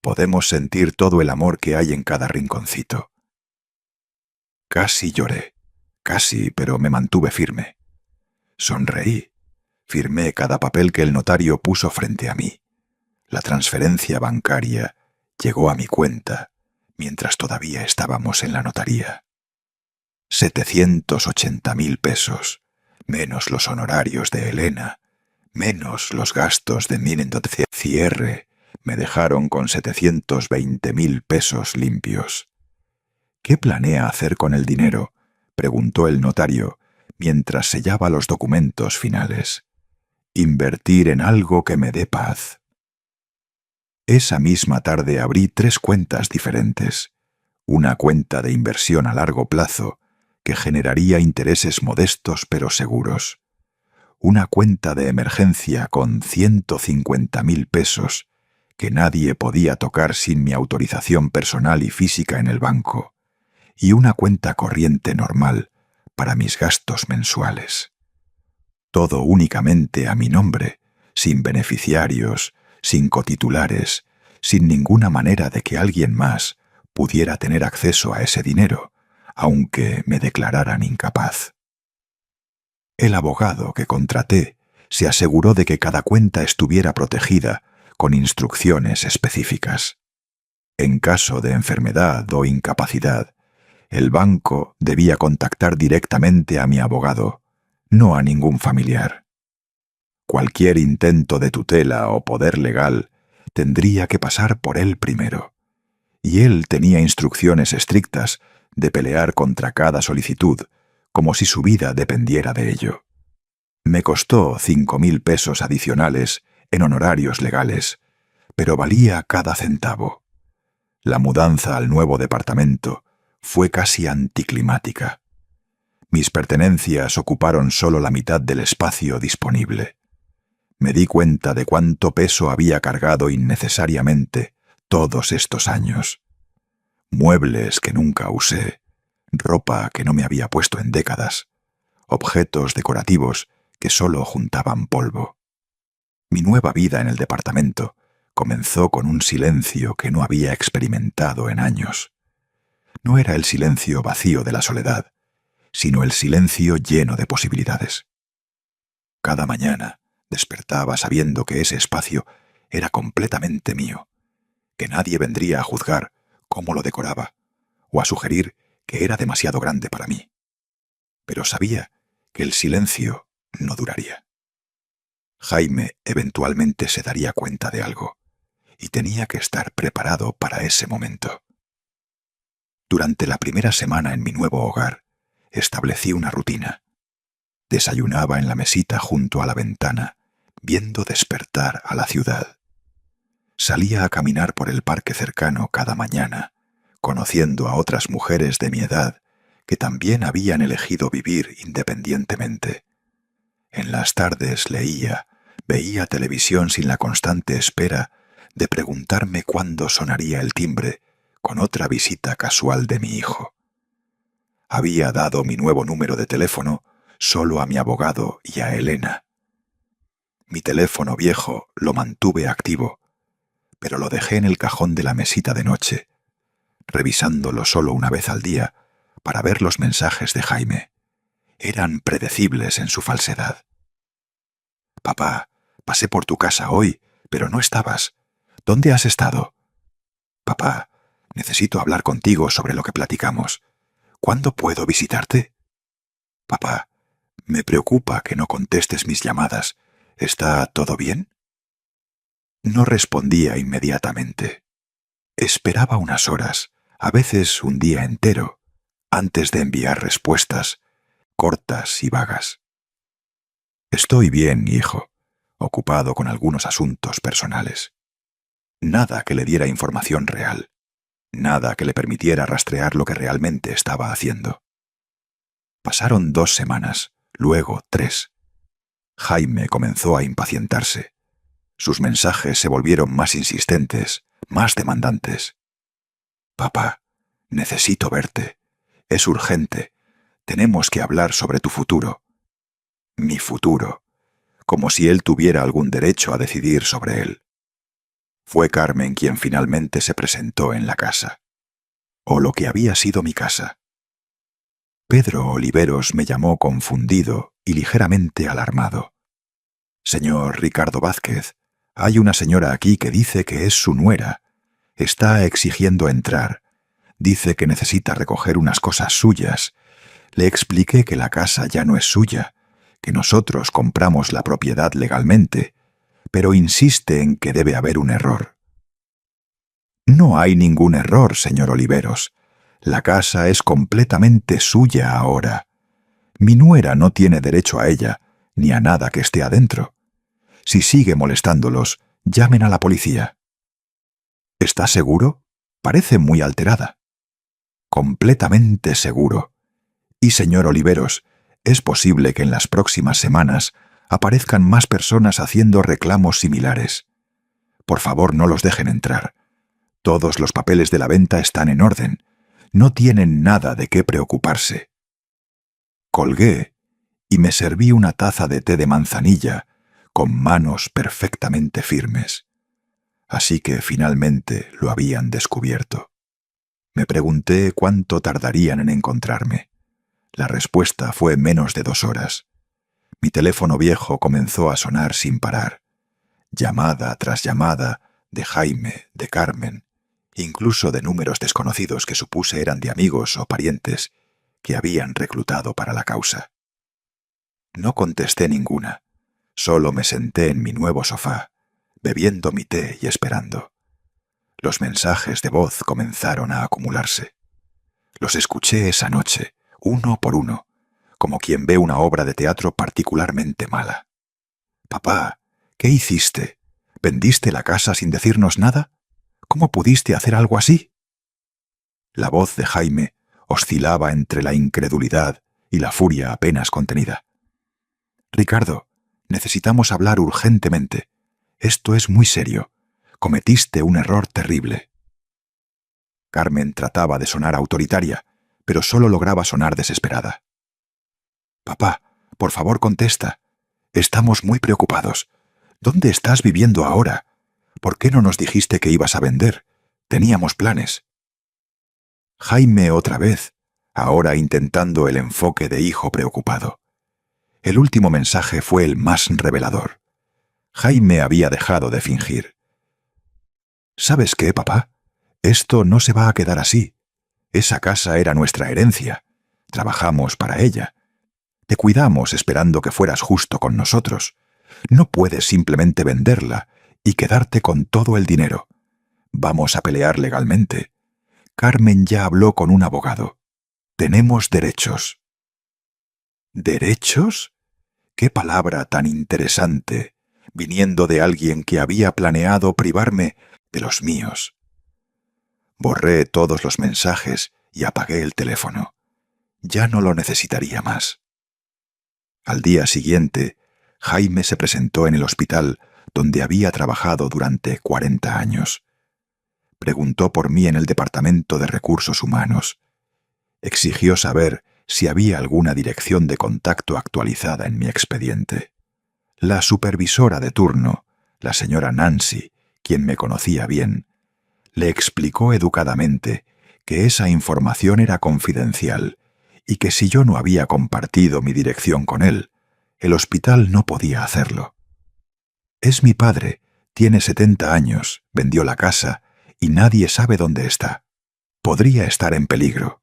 «Podemos sentir todo el amor que hay en cada rinconcito». Casi lloré, casi, pero me mantuve firme. Sonreí. Firmé cada papel que el notario puso frente a mí. La transferencia bancaria llegó a mi cuenta mientras todavía estábamos en la notaría. 780.000 pesos, menos los honorarios de Elena, menos los gastos de mi cierre, me dejaron con 720.000 pesos limpios. «¿Qué planea hacer con el dinero?», preguntó el notario mientras sellaba los documentos finales. «Invertir en algo que me dé paz». Esa misma tarde abrí 3 cuentas diferentes. Una cuenta de inversión a largo plazo que generaría intereses modestos pero seguros. Una cuenta de emergencia con 150.000 pesos que nadie podía tocar sin mi autorización personal y física en el banco. Y una cuenta corriente normal para mis gastos mensuales. Todo únicamente a mi nombre, sin beneficiarios, sin cotitulares, sin ninguna manera de que alguien más pudiera tener acceso a ese dinero, aunque me declararan incapaz. El abogado que contraté se aseguró de que cada cuenta estuviera protegida con instrucciones específicas. En caso de enfermedad o incapacidad, el banco debía contactar directamente a mi abogado, no a ningún familiar. Cualquier intento de tutela o poder legal tendría que pasar por él primero, y él tenía instrucciones estrictas de pelear contra cada solicitud, como si su vida dependiera de ello. Me costó 5.000 pesos adicionales en honorarios legales, pero valía cada centavo. La mudanza al nuevo departamento fue casi anticlimática. Mis pertenencias ocuparon solo la mitad del espacio disponible. Me di cuenta de cuánto peso había cargado innecesariamente todos estos años. Muebles que nunca usé, ropa que no me había puesto en décadas, objetos decorativos que solo juntaban polvo. Mi nueva vida en el departamento comenzó con un silencio que no había experimentado en años. No era el silencio vacío de la soledad, sino el silencio lleno de posibilidades. Cada mañana despertaba sabiendo que ese espacio era completamente mío, que nadie vendría a juzgar cómo lo decoraba o a sugerir que era demasiado grande para mí. Pero sabía que el silencio no duraría. Jaime eventualmente se daría cuenta de algo, y tenía que estar preparado para ese momento. Durante la primera semana en mi nuevo hogar, establecí una rutina. Desayunaba en la mesita junto a la ventana, viendo despertar a la ciudad. Salía a caminar por el parque cercano cada mañana, conociendo a otras mujeres de mi edad que también habían elegido vivir independientemente. En las tardes leía, veía televisión sin la constante espera de preguntarme cuándo sonaría el timbre con otra visita casual de mi hijo. Había dado mi nuevo número de teléfono solo a mi abogado y a Elena. Mi teléfono viejo lo mantuve activo, pero lo dejé en el cajón de la mesita de noche, revisándolo solo una vez al día para ver los mensajes de Jaime. Eran predecibles en su falsedad. «Papá, pasé por tu casa hoy, pero no estabas. ¿Dónde has estado?» «Papá, necesito hablar contigo sobre lo que platicamos. ¿Cuándo puedo visitarte?» «Papá, me preocupa que no contestes mis llamadas. ¿Está todo bien?» No respondía inmediatamente. Esperaba unas horas, a veces un día entero, antes de enviar respuestas, cortas y vagas. «Estoy bien, hijo, ocupado con algunos asuntos personales». Nada que le diera información real, nada que le permitiera rastrear lo que realmente estaba haciendo. Pasaron 2 semanas, luego 3. Jaime comenzó a impacientarse. Sus mensajes se volvieron más insistentes, más demandantes. «Papá, necesito verte. Es urgente. Tenemos que hablar sobre tu futuro». Mi futuro, como si él tuviera algún derecho a decidir sobre él. Fue Carmen quien finalmente se presentó en la casa, o lo que había sido mi casa. Pedro Oliveros me llamó confundido y ligeramente alarmado. «Señor Ricardo Vázquez, hay una señora aquí que dice que es su nuera. Está exigiendo entrar. Dice que necesita recoger unas cosas suyas. Le expliqué que la casa ya no es suya, que nosotros compramos la propiedad legalmente, pero insiste en que debe haber un error». «No hay ningún error, señor Oliveros. La casa es completamente suya ahora. Mi nuera no tiene derecho a ella, ni a nada que esté adentro. Si sigue molestándolos, llamen a la policía». «¿Está seguro? Parece muy alterada». «Completamente seguro. Y, señor Oliveros, es posible que en las próximas semanas aparezcan más personas haciendo reclamos similares. Por favor, no los dejen entrar. Todos los papeles de la venta están en orden. No tienen nada de qué preocuparse». Colgué y me serví una taza de té de manzanilla con manos perfectamente firmes. Así que finalmente lo habían descubierto. Me pregunté cuánto tardarían en encontrarme. La respuesta fue menos de 2 horas. Mi teléfono viejo comenzó a sonar sin parar. Llamada tras llamada de Jaime, de Carmen, incluso de números desconocidos que supuse eran de amigos o parientes que habían reclutado para la causa. No contesté ninguna, solo me senté en mi nuevo sofá, bebiendo mi té y esperando. Los mensajes de voz comenzaron a acumularse. Los escuché esa noche, uno por uno, como quien ve una obra de teatro particularmente mala. «Papá, ¿qué hiciste? ¿Vendiste la casa sin decirnos nada? ¿Cómo pudiste hacer algo así?» La voz de Jaime oscilaba entre la incredulidad y la furia apenas contenida. «Ricardo, necesitamos hablar urgentemente. Esto es muy serio. Cometiste un error terrible». Carmen trataba de sonar autoritaria, pero solo lograba sonar desesperada. «Papá, por favor contesta. Estamos muy preocupados. ¿Dónde estás viviendo ahora? ¿Por qué no nos dijiste que ibas a vender? Teníamos planes». Jaime otra vez, ahora intentando el enfoque de hijo preocupado. El último mensaje fue el más revelador. Jaime había dejado de fingir. «¿Sabes qué, papá? Esto no se va a quedar así. Esa casa era nuestra herencia. Trabajamos para ella. Te cuidamos esperando que fueras justo con nosotros. No puedes simplemente venderla y quedarte con todo el dinero. Vamos a pelear legalmente. Carmen ya habló con un abogado. Tenemos derechos». ¿Derechos? ¡Qué palabra tan interesante, viniendo de alguien que había planeado privarme de los míos! Borré todos los mensajes y apagué el teléfono. Ya no lo necesitaría más. Al día siguiente, Jaime se presentó en el hospital donde había trabajado durante 40 años. Preguntó por mí en el Departamento de Recursos Humanos. Exigió saber si había alguna dirección de contacto actualizada en mi expediente. La supervisora de turno, la señora Nancy, quien me conocía bien, le explicó educadamente que esa información era confidencial y que si yo no había compartido mi dirección con él, el hospital no podía hacerlo. «Es mi padre, tiene 70 años, vendió la casa y nadie sabe dónde está. Podría estar en peligro».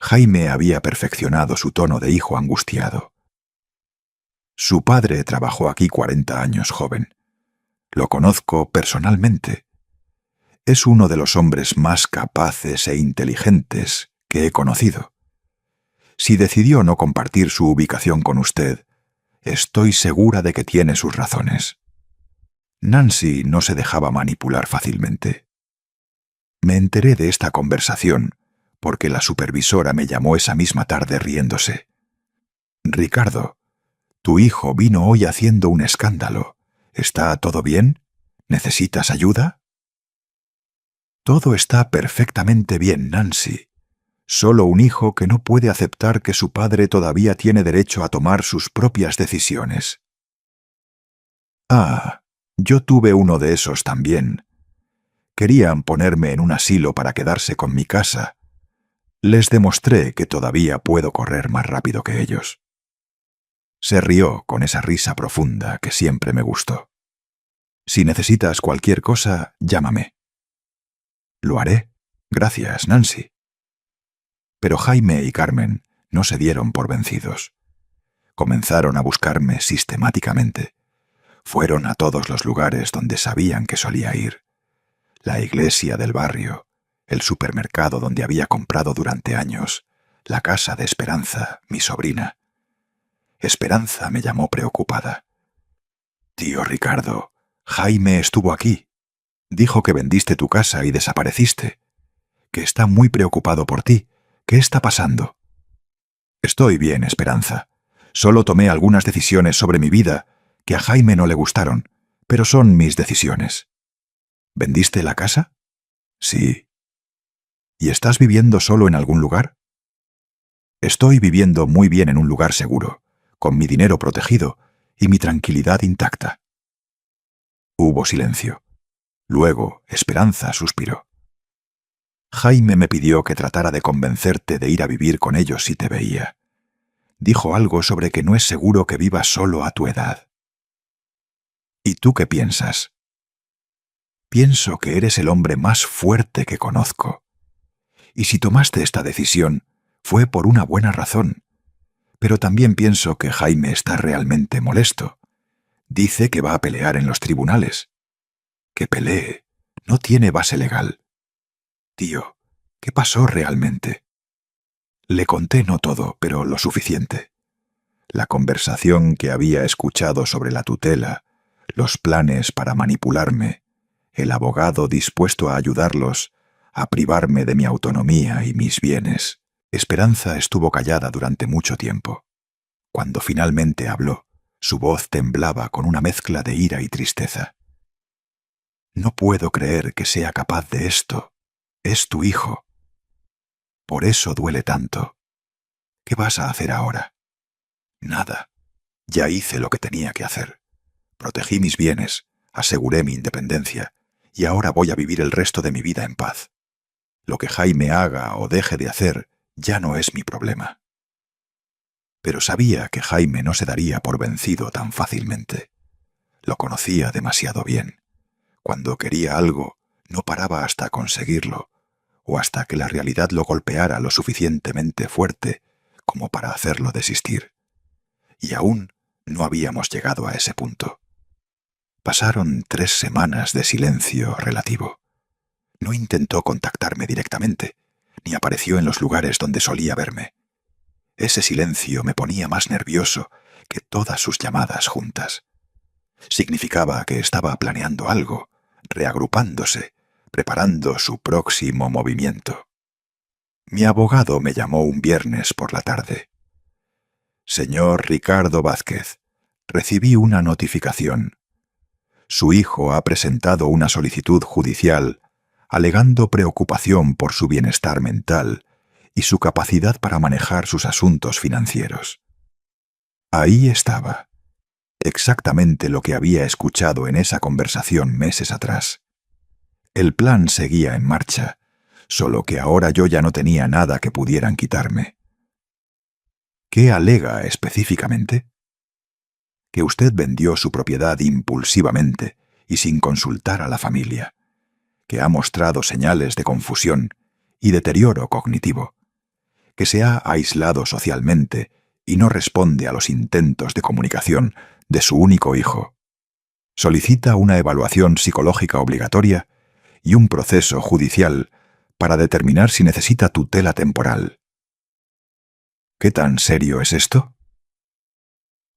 Jaime había perfeccionado su tono de hijo angustiado. «Su padre trabajó aquí 40 años, joven. Lo conozco personalmente. Es uno de los hombres más capaces e inteligentes que he conocido. Si decidió no compartir su ubicación con usted, estoy segura de que tiene sus razones». Nancy no se dejaba manipular fácilmente. Me enteré de esta conversación porque la supervisora me llamó esa misma tarde riéndose. «Ricardo, tu hijo vino hoy haciendo un escándalo. ¿Está todo bien? ¿Necesitas ayuda?» «Todo está perfectamente bien, Nancy. Solo un hijo que no puede aceptar que su padre todavía tiene derecho a tomar sus propias decisiones». «Ah, yo tuve uno de esos también. Querían ponerme en un asilo para quedarse con mi casa. Les demostré que todavía puedo correr más rápido que ellos». Se rió con esa risa profunda que siempre me gustó. «Si necesitas cualquier cosa, llámame». «Lo haré. Gracias, Nancy». Pero Jaime y Carmen no se dieron por vencidos. Comenzaron a buscarme sistemáticamente. Fueron a todos los lugares donde sabían que solía ir. La iglesia del barrio, el supermercado donde había comprado durante años, la casa de Esperanza, mi sobrina. Esperanza me llamó preocupada. «Tío Ricardo, Jaime estuvo aquí. Dijo que vendiste tu casa y desapareciste. Que está muy preocupado por ti. ¿Qué está pasando?» «Estoy bien, Esperanza. Solo tomé algunas decisiones sobre mi vida que a Jaime no le gustaron, pero son mis decisiones». «¿Vendiste la casa?» «Sí». «¿Y estás viviendo solo en algún lugar?» «Estoy viviendo muy bien en un lugar seguro, con mi dinero protegido y mi tranquilidad intacta». Hubo silencio. Luego, Esperanza suspiró. «Jaime me pidió que tratara de convencerte de ir a vivir con ellos si te veía. Dijo algo sobre que no es seguro que vivas solo a tu edad. ¿Y tú qué piensas? Pienso que eres el hombre más fuerte que conozco. Y si tomaste esta decisión, fue por una buena razón. Pero también pienso que Jaime está realmente molesto. Dice que va a pelear en los tribunales. Que pelee. No tiene base legal. Tío, ¿qué pasó realmente? Le conté no todo, pero lo suficiente. La conversación que había escuchado sobre la tutela, los planes para manipularme, el abogado dispuesto a ayudarlos, a privarme de mi autonomía y mis bienes. Esperanza estuvo callada durante mucho tiempo. Cuando finalmente habló, su voz temblaba con una mezcla de ira y tristeza. No puedo creer que sea capaz de esto. Es tu hijo. Por eso duele tanto. ¿Qué vas a hacer ahora? Nada. Ya hice lo que tenía que hacer. Protegí mis bienes, aseguré mi independencia, y ahora voy a vivir el resto de mi vida en paz. Lo que Jaime haga o deje de hacer ya no es mi problema. Pero sabía que Jaime no se daría por vencido tan fácilmente. Lo conocía demasiado bien. Cuando quería algo, no paraba hasta conseguirlo, o hasta que la realidad lo golpeara lo suficientemente fuerte como para hacerlo desistir. Y aún no habíamos llegado a ese punto. Pasaron 3 semanas de silencio relativo. No intentó contactarme directamente, ni apareció en los lugares donde solía verme. Ese silencio me ponía más nervioso que todas sus llamadas juntas. Significaba que estaba planeando algo, reagrupándose, preparando su próximo movimiento. Mi abogado me llamó un viernes por la tarde. Señor Ricardo Vázquez, recibí una notificación. Su hijo ha presentado una solicitud judicial alegando preocupación por su bienestar mental y su capacidad para manejar sus asuntos financieros. Ahí estaba, exactamente lo que había escuchado en esa conversación meses atrás. El plan seguía en marcha, solo que ahora yo ya no tenía nada que pudieran quitarme. ¿Qué alega específicamente? Que usted vendió su propiedad impulsivamente y sin consultar a la familia, que ha mostrado señales de confusión y deterioro cognitivo, que se ha aislado socialmente y no responde a los intentos de comunicación de su único hijo. Solicita una evaluación psicológica obligatoria y un proceso judicial para determinar si necesita tutela temporal. ¿Qué tan serio es esto?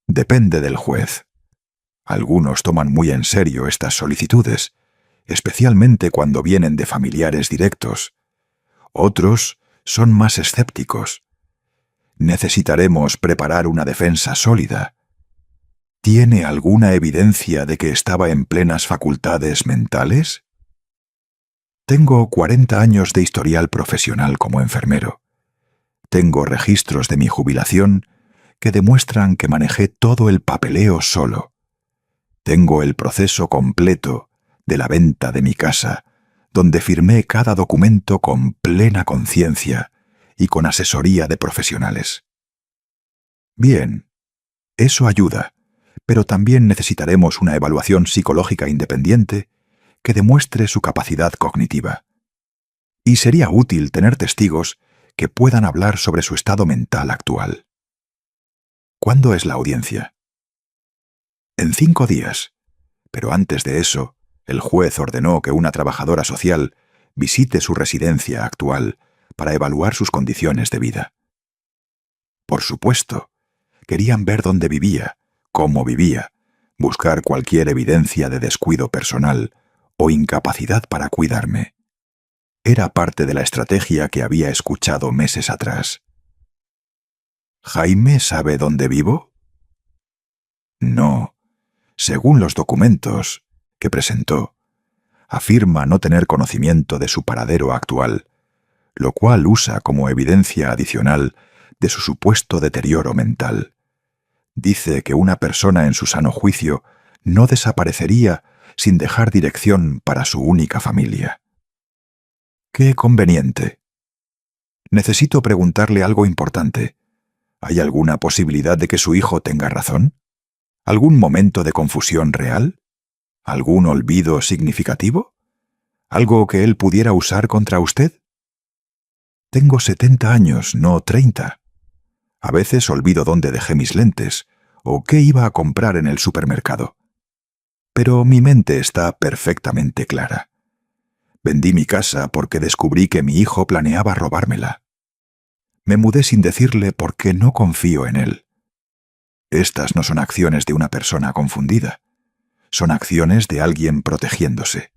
Depende del juez. Algunos toman muy en serio estas solicitudes, especialmente cuando vienen de familiares directos. Otros son más escépticos. Necesitaremos preparar una defensa sólida. ¿Tiene alguna evidencia de que estaba en plenas facultades mentales? Tengo 40 años de historial profesional como enfermero. Tengo registros de mi jubilación que demuestran que manejé todo el papeleo solo. Tengo el proceso completo de la venta de mi casa, donde firmé cada documento con plena conciencia y con asesoría de profesionales. Bien, eso ayuda, pero también necesitaremos una evaluación psicológica independiente que demuestre su capacidad cognitiva. Y sería útil tener testigos que puedan hablar sobre su estado mental actual. ¿Cuándo es la audiencia? En 5 días, pero antes de eso, el juez ordenó que una trabajadora social visite su residencia actual para evaluar sus condiciones de vida. Por supuesto, querían ver dónde vivía, cómo vivía, buscar cualquier evidencia de descuido personal o incapacidad para cuidarme. Era parte de la estrategia que había escuchado meses atrás. ¿Jaime sabe dónde vivo? No. Según los documentos que presentó, afirma no tener conocimiento de su paradero actual, lo cual usa como evidencia adicional de su supuesto deterioro mental. Dice que una persona en su sano juicio no desaparecería sin dejar dirección para su única familia. ¡Qué conveniente! Necesito preguntarle algo importante. ¿Hay alguna posibilidad de que su hijo tenga razón? ¿Algún momento de confusión real? ¿Algún olvido significativo? ¿Algo que él pudiera usar contra usted? Tengo 70 años, no 30. A veces olvido dónde dejé mis lentes o qué iba a comprar en el supermercado. Pero mi mente está perfectamente clara. Vendí mi casa porque descubrí que mi hijo planeaba robármela. Me mudé sin decirle porque no confío en él. Estas no son acciones de una persona confundida. Son acciones de alguien protegiéndose.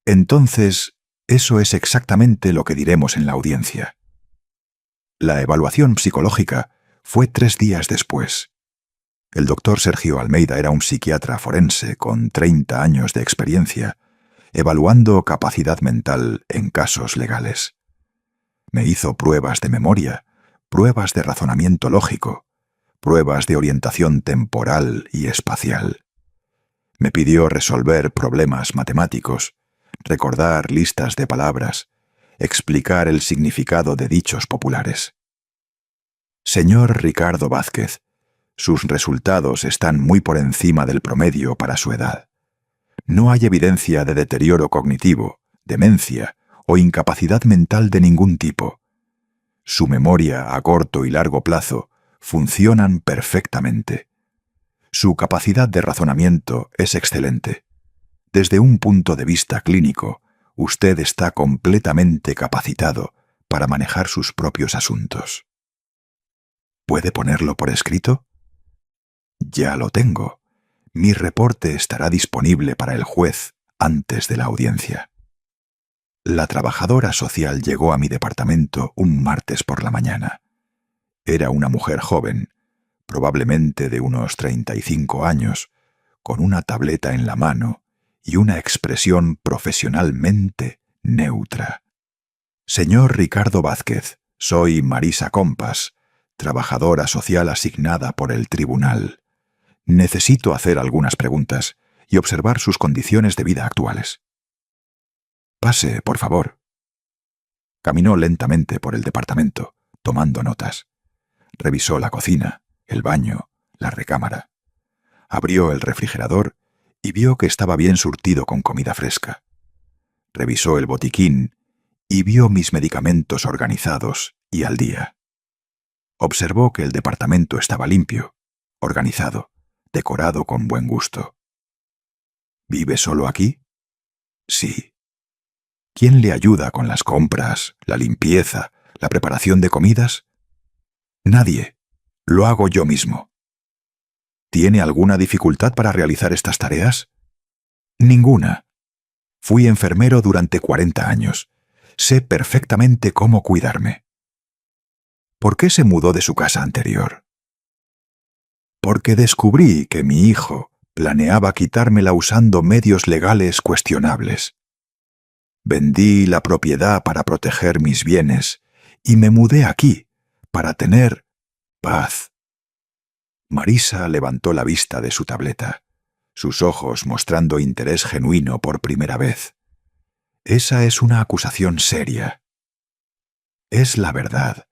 Entonces, eso es exactamente lo que diremos en la audiencia. La evaluación psicológica fue 3 días después. El doctor Sergio Almeida era un psiquiatra forense con 30 años de experiencia, evaluando capacidad mental en casos legales. Me hizo pruebas de memoria, pruebas de razonamiento lógico, pruebas de orientación temporal y espacial. Me pidió resolver problemas matemáticos, recordar listas de palabras, explicar el significado de dichos populares. Señor Ricardo Vázquez, sus resultados están muy por encima del promedio para su edad. No hay evidencia de deterioro cognitivo, demencia o incapacidad mental de ningún tipo. Su memoria a corto y largo plazo funcionan perfectamente. Su capacidad de razonamiento es excelente. Desde un punto de vista clínico, usted está completamente capacitado para manejar sus propios asuntos. ¿Puede ponerlo por escrito? Ya lo tengo. Mi reporte estará disponible para el juez antes de la audiencia. La trabajadora social llegó a mi departamento un martes por la mañana. Era una mujer joven, probablemente de unos 35 años, con una tableta en la mano y una expresión profesionalmente neutra. Señor Ricardo Vázquez, soy Marisa Compas, trabajadora social asignada por el tribunal. Necesito hacer algunas preguntas y observar sus condiciones de vida actuales. Pase, por favor. Caminó lentamente por el departamento, tomando notas. Revisó la cocina, el baño, la recámara. Abrió el refrigerador y vio que estaba bien surtido con comida fresca. Revisó el botiquín y vio mis medicamentos organizados y al día. Observó que el departamento estaba limpio, organizado, decorado con buen gusto. ¿Vive solo aquí? Sí. ¿Quién le ayuda con las compras, la limpieza, la preparación de comidas? Nadie. Lo hago yo mismo. ¿Tiene alguna dificultad para realizar estas tareas? Ninguna. Fui enfermero durante 40 años. Sé perfectamente cómo cuidarme. ¿Por qué se mudó de su casa anterior? Porque descubrí que mi hijo planeaba quitármela usando medios legales cuestionables. Vendí la propiedad para proteger mis bienes y me mudé aquí para tener paz. Marisa levantó la vista de su tableta, sus ojos mostrando interés genuino por primera vez. Esa es una acusación seria. Es la verdad.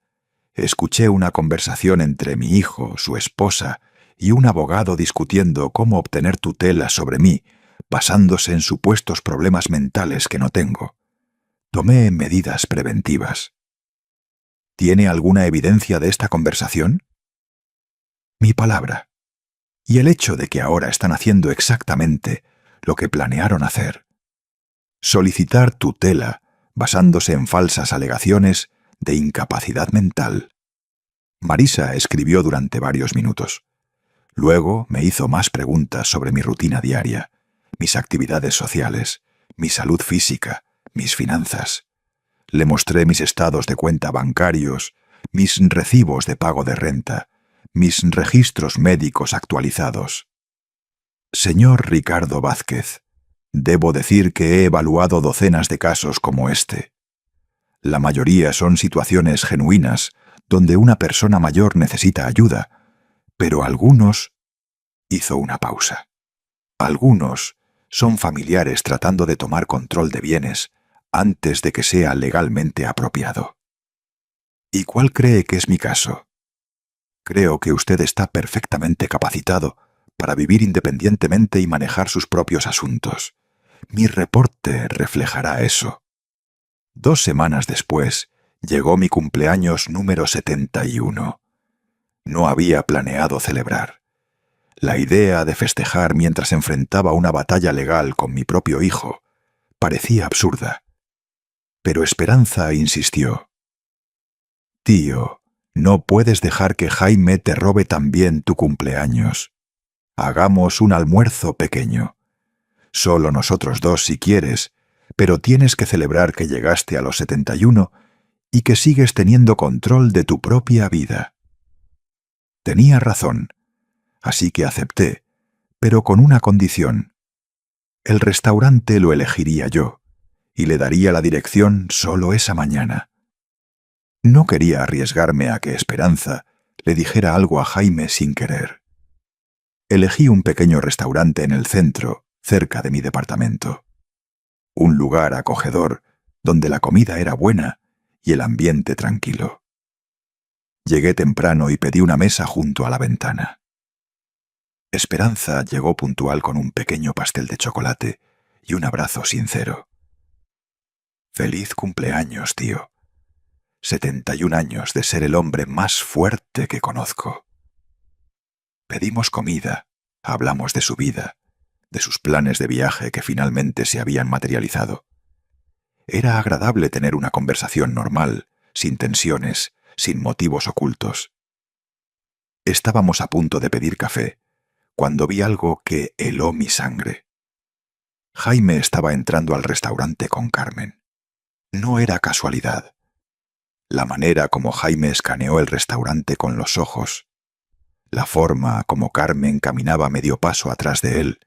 Escuché una conversación entre mi hijo, su esposa y un abogado discutiendo cómo obtener tutela sobre mí, basándose en supuestos problemas mentales que no tengo. Tomé medidas preventivas. ¿Tiene alguna evidencia de esta conversación? Mi palabra. Y el hecho de que ahora están haciendo exactamente lo que planearon hacer. Solicitar tutela basándose en falsas alegaciones de incapacidad mental. Marisa escribió durante varios minutos. Luego me hizo más preguntas sobre mi rutina diaria, mis actividades sociales, mi salud física, mis finanzas. Le mostré mis estados de cuenta bancarios, mis recibos de pago de renta, mis registros médicos actualizados. Señor Ricardo Vázquez, debo decir que he evaluado docenas de casos como este. La mayoría son situaciones genuinas donde una persona mayor necesita ayuda, pero algunos... Hizo una pausa. Algunos son familiares tratando de tomar control de bienes antes de que sea legalmente apropiado. ¿Y cuál cree que es mi caso? Creo que usted está perfectamente capacitado para vivir independientemente y manejar sus propios asuntos. Mi reporte reflejará eso. 2 semanas después, llegó mi cumpleaños número 71. No había planeado celebrar. La idea de festejar mientras enfrentaba una batalla legal con mi propio hijo parecía absurda. Pero Esperanza insistió. «Tío, no puedes dejar que Jaime te robe también tu cumpleaños. Hagamos un almuerzo pequeño. Solo nosotros dos si quieres, pero tienes que celebrar que llegaste a los 71 y que sigues teniendo control de tu propia vida». Tenía razón, así que acepté, pero con una condición. El restaurante lo elegiría yo, y le daría la dirección solo esa mañana. No quería arriesgarme a que Esperanza le dijera algo a Jaime sin querer. Elegí un pequeño restaurante en el centro, cerca de mi departamento. Un lugar acogedor, donde la comida era buena y el ambiente tranquilo. Llegué temprano y pedí una mesa junto a la ventana. Esperanza llegó puntual con un pequeño pastel de chocolate y un abrazo sincero. «Feliz cumpleaños, tío. 71 años de ser el hombre más fuerte que conozco». Pedimos comida, hablamos de su vida, de sus planes de viaje que finalmente se habían materializado. Era agradable tener una conversación normal, sin tensiones, sin motivos ocultos. Estábamos a punto de pedir café, cuando vi algo que heló mi sangre. Jaime estaba entrando al restaurante con Carmen. No era casualidad. La manera como Jaime escaneó el restaurante con los ojos, la forma como Carmen caminaba medio paso atrás de él,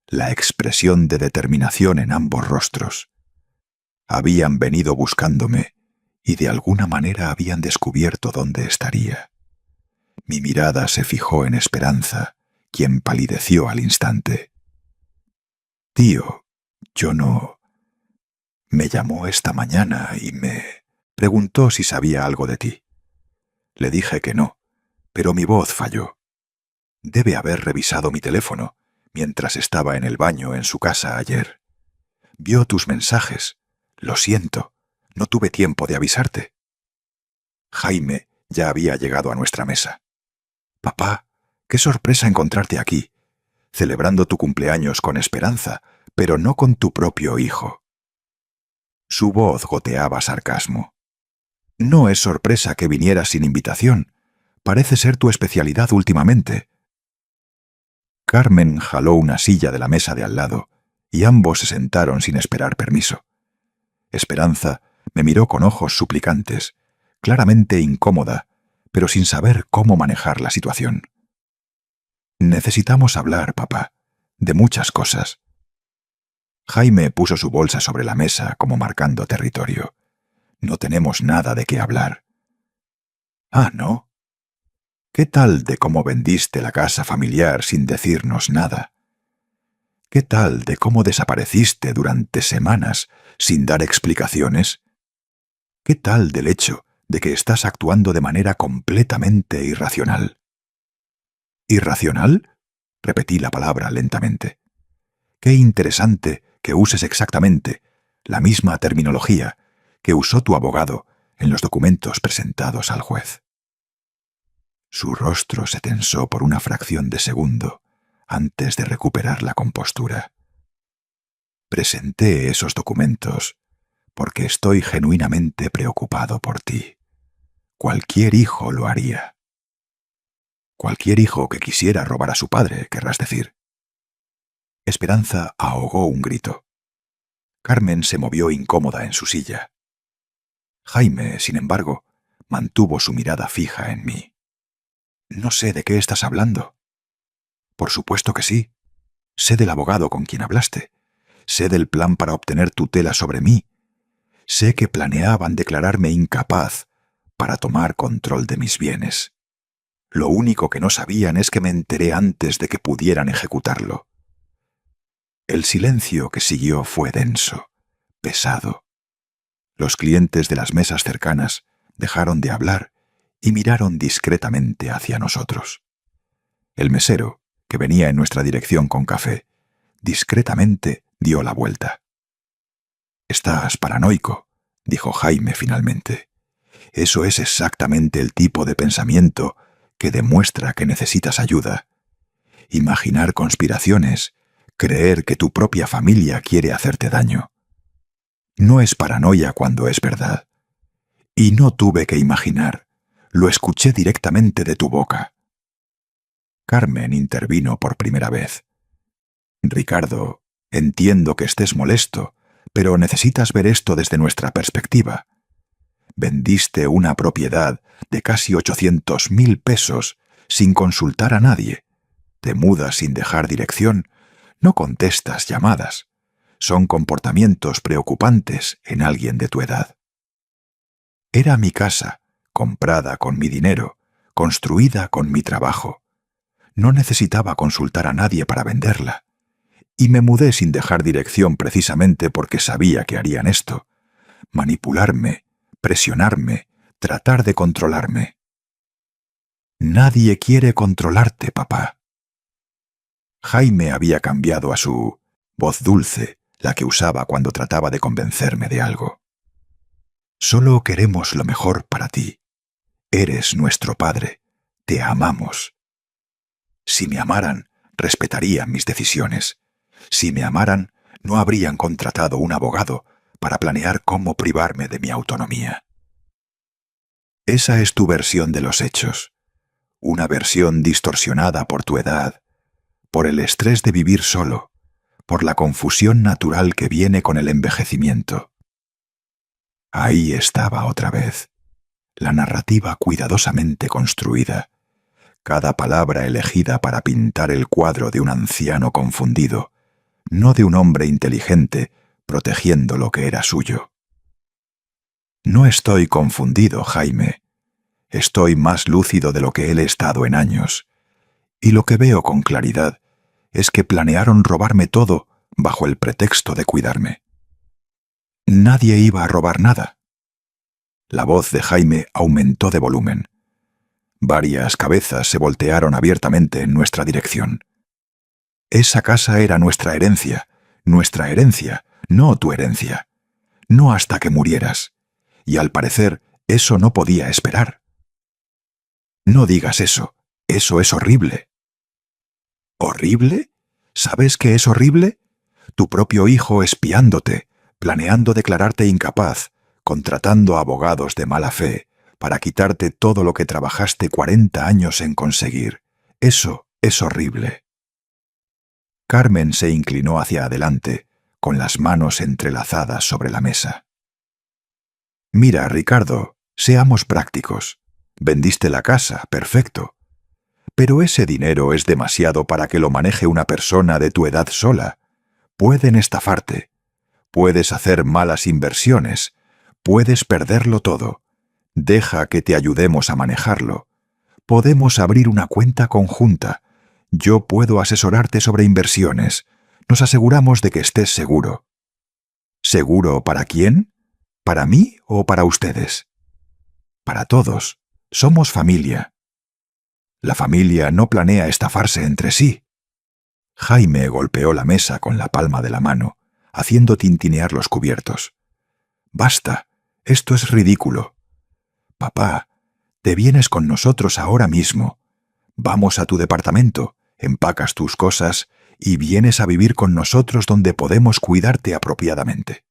la expresión de determinación en ambos rostros. Habían venido buscándome y de alguna manera habían descubierto dónde estaría. Mi mirada se fijó en Esperanza, quien palideció al instante. «Tío, yo no...». «Me llamó esta mañana y me preguntó si sabía algo de ti. Le dije que no, pero mi voz falló. Debe haber revisado mi teléfono mientras estaba en el baño en su casa ayer. Vio tus mensajes. Lo siento, no tuve tiempo de avisarte». Jaime ya había llegado a nuestra mesa. «Papá, qué sorpresa encontrarte aquí, celebrando tu cumpleaños con Esperanza, pero no con tu propio hijo». Su voz goteaba sarcasmo. «No es sorpresa que vinieras sin invitación. Parece ser tu especialidad últimamente». Carmen jaló una silla de la mesa de al lado, y ambos se sentaron sin esperar permiso. Esperanza me miró con ojos suplicantes, claramente incómoda, pero sin saber cómo manejar la situación. «Necesitamos hablar, papá, de muchas cosas». Jaime puso su bolsa sobre la mesa como marcando territorio. «No tenemos nada de qué hablar». «Ah, ¿no? ¿Qué tal de cómo vendiste la casa familiar sin decirnos nada? ¿Qué tal de cómo desapareciste durante semanas sin dar explicaciones? ¿Qué tal del hecho de que estás actuando de manera completamente irracional?» «¿Irracional?», repetí la palabra lentamente. «Qué interesante que uses exactamente la misma terminología que usó tu abogado en los documentos presentados al juez». Su rostro se tensó por una fracción de segundo antes de recuperar la compostura. «Presenté esos documentos porque estoy genuinamente preocupado por ti. Cualquier hijo lo haría». «Cualquier hijo que quisiera robar a su padre, querrás decir». Esperanza ahogó un grito. Carmen se movió incómoda en su silla. Jaime, sin embargo, mantuvo su mirada fija en mí. «No sé de qué estás hablando». «Por supuesto que sí. Sé del abogado con quien hablaste. Sé del plan para obtener tutela sobre mí. Sé que planeaban declararme incapaz para tomar control de mis bienes. Lo único que no sabían es que me enteré antes de que pudieran ejecutarlo». El silencio que siguió fue denso, pesado. Los clientes de las mesas cercanas dejaron de hablar y miraron discretamente hacia nosotros. El mesero, que venía en nuestra dirección con café, discretamente dio la vuelta. «Estás paranoico», dijo Jaime finalmente. «Eso es exactamente el tipo de pensamiento que demuestra que necesitas ayuda. Imaginar conspiraciones, creer que tu propia familia quiere hacerte daño. No es paranoia cuando es verdad. Y no tuve que imaginar, lo escuché directamente de tu boca». Carmen intervino por primera vez. «Ricardo, entiendo que estés molesto, pero necesitas ver esto desde nuestra perspectiva. Vendiste una propiedad de casi 800.000 pesos sin consultar a nadie. Te mudas sin dejar dirección, no contestas llamadas. Son comportamientos preocupantes en alguien de tu edad. Era mi casa, comprada con mi dinero, construida con mi trabajo. No necesitaba consultar a nadie para venderla. Y me mudé sin dejar dirección precisamente porque sabía que harían esto. Manipularme, presionarme, tratar de controlarme. Nadie quiere controlarte, papá. Jaime había cambiado a su voz dulce, la que usaba cuando trataba de convencerme de algo. Solo queremos lo mejor para ti. Eres nuestro padre. Te amamos. Si me amaran, respetarían mis decisiones. Si me amaran, no habrían contratado un abogado para planear cómo privarme de mi autonomía. Esa es tu versión de los hechos. Una versión distorsionada por tu edad, por el estrés de vivir solo, por la confusión natural que viene con el envejecimiento. Ahí estaba otra vez, la narrativa cuidadosamente construida, cada palabra elegida para pintar el cuadro de un anciano confundido, no de un hombre inteligente protegiendo lo que era suyo. No estoy confundido, Jaime. Estoy más lúcido de lo que he estado en años, y lo que veo con claridad es que planearon robarme todo bajo el pretexto de cuidarme. Nadie iba a robar nada. La voz de Jaime aumentó de volumen. Varias cabezas se voltearon abiertamente en nuestra dirección. Esa casa era nuestra herencia, no tu herencia. No hasta que murieras. Y al parecer, eso no podía esperar. No digas eso es horrible. ¿Horrible? ¿Sabes qué es horrible? Tu propio hijo espiándote, planeando declararte incapaz, contratando abogados de mala fe para quitarte todo lo que trabajaste 40 años en conseguir. Eso es horrible. Carmen se inclinó hacia adelante, con las manos entrelazadas sobre la mesa. Mira, Ricardo, seamos prácticos. Vendiste la casa, perfecto. Pero ese dinero es demasiado para que lo maneje una persona de tu edad sola. Pueden estafarte. Puedes hacer malas inversiones. Puedes perderlo todo. Deja que te ayudemos a manejarlo. Podemos abrir una cuenta conjunta. Yo puedo asesorarte sobre inversiones. Nos aseguramos de que estés seguro. ¿Seguro para quién? ¿Para mí o para ustedes? Para todos. Somos familia. La familia no planea estafarse entre sí. Jaime golpeó la mesa con la palma de la mano, haciendo tintinear los cubiertos. Basta, esto es ridículo. Papá, te vienes con nosotros ahora mismo. Vamos a tu departamento, empacas tus cosas y vienes a vivir con nosotros donde podemos cuidarte apropiadamente.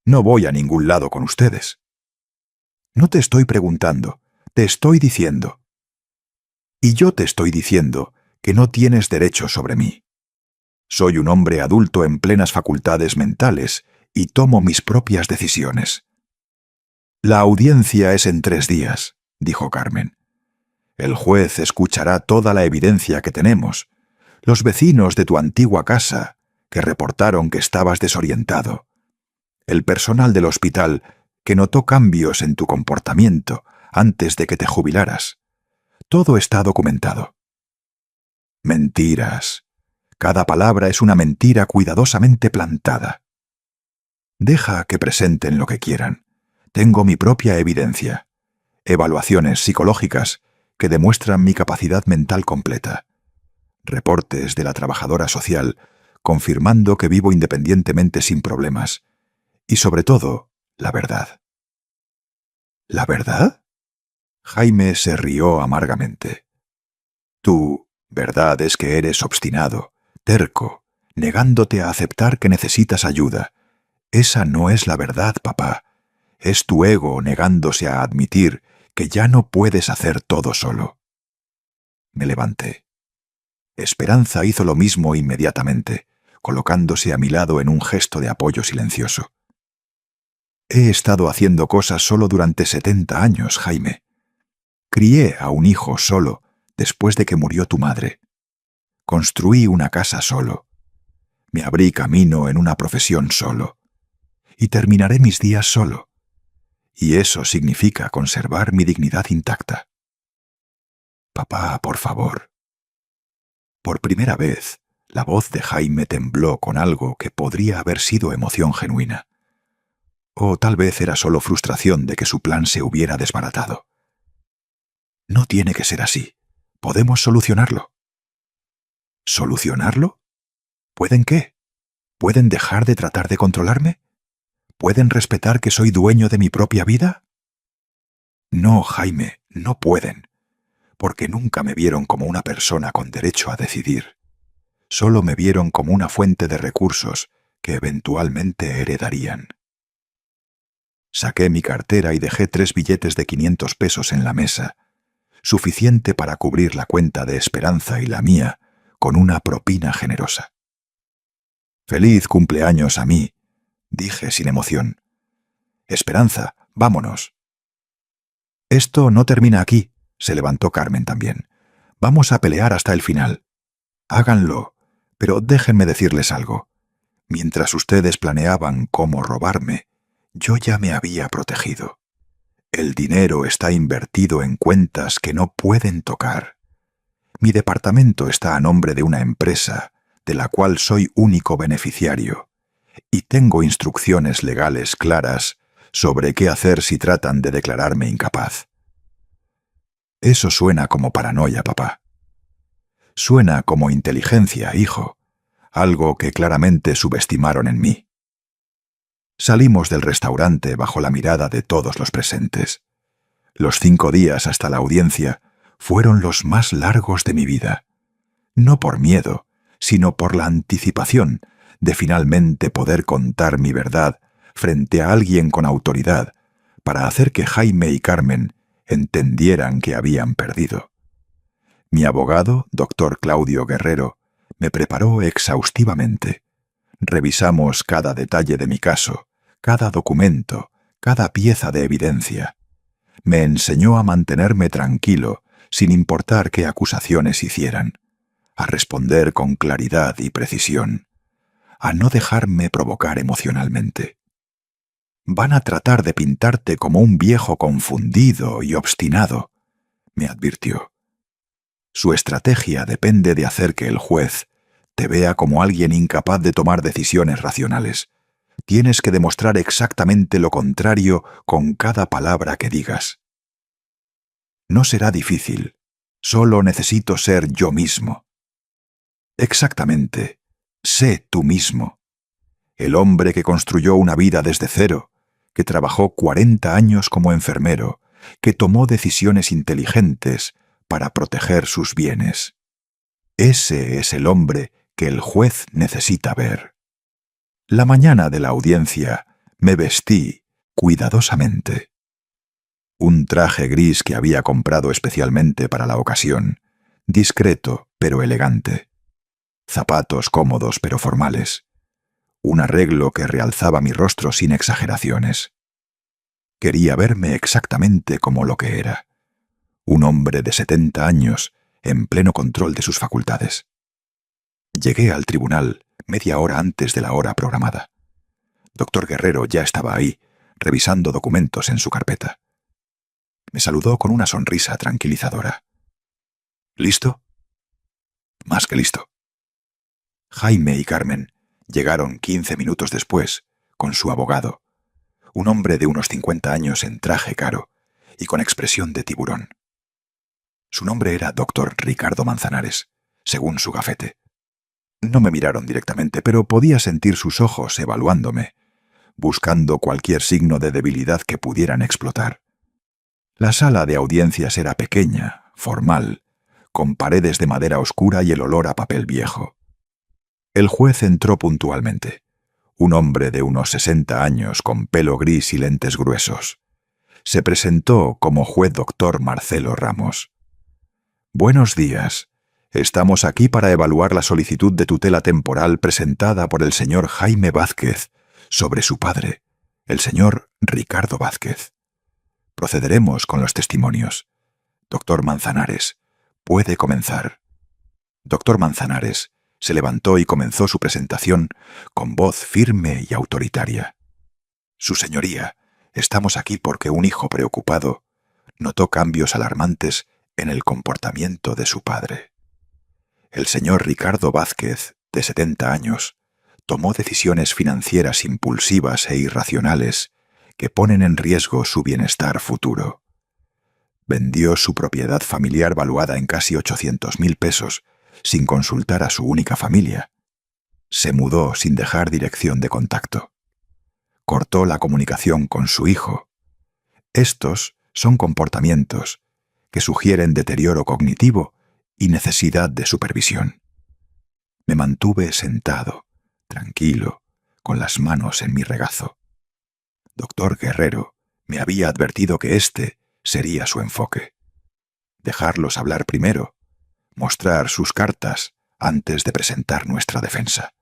No voy a ningún lado con ustedes. No te estoy preguntando, te estoy diciendo. Y yo te estoy diciendo que no tienes derecho sobre mí. Soy un hombre adulto en plenas facultades mentales y tomo mis propias decisiones. La audiencia es en 3 días, dijo Carmen. El juez escuchará toda la evidencia que tenemos. Los vecinos de tu antigua casa, que reportaron que estabas desorientado. El personal del hospital, que notó cambios en tu comportamiento antes de que te jubilaras. Todo está documentado. Mentiras. Cada palabra es una mentira cuidadosamente plantada. Deja que presenten lo que quieran. Tengo mi propia evidencia. evaluaciones psicológicas que demuestran mi capacidad mental completa, reportes de la trabajadora social confirmando que vivo independientemente sin problemas, y sobre todo, la verdad. ¿La verdad? Jaime se rió amargamente. Tu verdad es que eres obstinado, terco, negándote a aceptar que necesitas ayuda. Esa no es la verdad, papá. Es tu ego negándose a admitir que ya no puedes hacer todo solo. Me levanté. Esperanza hizo lo mismo inmediatamente, colocándose a mi lado en un gesto de apoyo silencioso. He estado haciendo cosas solo durante 70 años, Jaime. Crié a un hijo solo después de que murió tu madre. Construí una casa solo. Me abrí camino en una profesión solo. Y terminaré mis días solo. Y eso significa conservar mi dignidad intacta. Papá, por favor. Por primera vez, la voz de Jaime tembló con algo que podría haber sido emoción genuina. O tal vez era solo frustración de que su plan se hubiera desbaratado. No tiene que ser así. Podemos solucionarlo. ¿Solucionarlo? ¿Pueden qué? ¿Pueden dejar de tratar de controlarme? ¿Pueden respetar que soy dueño de mi propia vida? No, Jaime, no pueden, porque nunca me vieron como una persona con derecho a decidir. Solo me vieron como una fuente de recursos que eventualmente heredarían. Saqué mi cartera y dejé 3 billetes de 500 pesos en la mesa, suficiente para cubrir la cuenta de Esperanza y la mía con una propina generosa. «Feliz cumpleaños a mí», dije sin emoción. «Esperanza, vámonos». «Esto no termina aquí», se levantó Carmen también. «Vamos a pelear hasta el final». «Háganlo, pero déjenme decirles algo. Mientras ustedes planeaban cómo robarme, yo ya me había protegido. El dinero está invertido en cuentas que no pueden tocar. Mi departamento está a nombre de una empresa de la cual soy único beneficiario, y tengo instrucciones legales claras sobre qué hacer si tratan de declararme incapaz». Eso suena como paranoia, papá. Suena como inteligencia, hijo, algo que claramente subestimaron en mí. Salimos del restaurante bajo la mirada de todos los presentes. Los 5 días hasta la audiencia fueron los más largos de mi vida. No por miedo, sino por la anticipación de finalmente poder contar mi verdad frente a alguien con autoridad para hacer que Jaime y Carmen entendieran que habían perdido. Mi abogado, doctor Claudio Guerrero, me preparó exhaustivamente. Revisamos cada detalle de mi caso, cada documento, cada pieza de evidencia. Me enseñó a mantenerme tranquilo, sin importar qué acusaciones hicieran, a responder con claridad y precisión, a no dejarme provocar emocionalmente. «Van a tratar de pintarte como un viejo confundido y obstinado», me advirtió. «Su estrategia depende de hacer que el juez te vea como alguien incapaz de tomar decisiones racionales. Tienes que demostrar exactamente lo contrario con cada palabra que digas». «No será difícil. Solo necesito ser yo mismo». «Exactamente. Sé tú mismo. El hombre que construyó una vida desde cero, que trabajó 40 años como enfermero, que tomó decisiones inteligentes para proteger sus bienes. Ese es el hombre que el juez necesita ver». La mañana de la audiencia me vestí cuidadosamente. Un traje gris que había comprado especialmente para la ocasión, discreto pero elegante. Zapatos cómodos pero formales. Un arreglo que realzaba mi rostro sin exageraciones. Quería verme exactamente como lo que era. Un hombre de 70 años en pleno control de sus facultades. Llegué al tribunal media hora antes de la hora programada. Doctor Guerrero ya estaba ahí, revisando documentos en su carpeta. Me saludó con una sonrisa tranquilizadora. ¿Listo? Más que listo. Jaime y Carmen llegaron 15 minutos después, con su abogado, un hombre de unos 50 años en traje caro, y con expresión de tiburón. Su nombre era Dr. Ricardo Manzanares, según su gafete. No me miraron directamente, pero podía sentir sus ojos evaluándome, buscando cualquier signo de debilidad que pudieran explotar. La sala de audiencias era pequeña, formal, con paredes de madera oscura y el olor a papel viejo. El juez entró puntualmente, un hombre de unos 60 años con pelo gris y lentes gruesos. Se presentó como juez doctor Marcelo Ramos. «Buenos días. Estamos aquí para evaluar la solicitud de tutela temporal presentada por el señor Jaime Vázquez sobre su padre, el señor Ricardo Vázquez. Procederemos con los testimonios. Doctor Manzanares, puede comenzar». Doctor Manzanares se levantó y comenzó su presentación con voz firme y autoritaria. «Su señoría, estamos aquí porque un hijo preocupado notó cambios alarmantes en el comportamiento de su padre. El señor Ricardo Vázquez, de 70 años, tomó decisiones financieras impulsivas e irracionales que ponen en riesgo su bienestar futuro. Vendió su propiedad familiar valuada en casi 800.000 pesos sin consultar a su única familia. Se mudó sin dejar dirección de contacto. Cortó la comunicación con su hijo. Estos son comportamientos que sugieren deterioro cognitivo y necesidad de supervisión. Me mantuve sentado, tranquilo, con las manos en mi regazo. Doctor Guerrero me había advertido que este sería su enfoque. Dejarlos hablar primero, mostrar sus cartas antes de presentar nuestra defensa.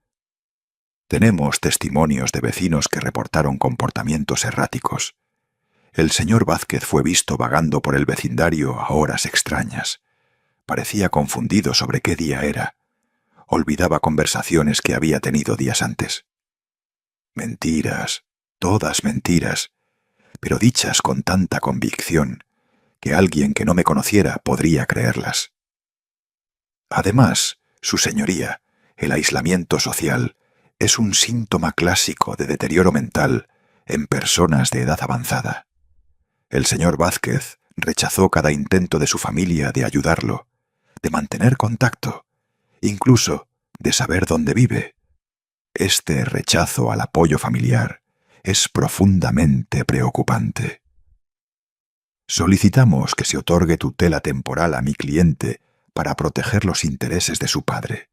Tenemos testimonios de vecinos que reportaron comportamientos erráticos. El señor Vázquez fue visto vagando por el vecindario a horas extrañas. Parecía confundido sobre qué día era. Olvidaba conversaciones que había tenido días antes. Mentiras, todas mentiras, pero dichas con tanta convicción que alguien que no me conociera podría creerlas. Además, su señoría, el aislamiento social es un síntoma clásico de deterioro mental en personas de edad avanzada. El señor Vázquez rechazó cada intento de su familia de ayudarlo, de mantener contacto, incluso de saber dónde vive. Este rechazo al apoyo familiar es profundamente preocupante. Solicitamos que se otorgue tutela temporal a mi cliente para proteger los intereses de su padre.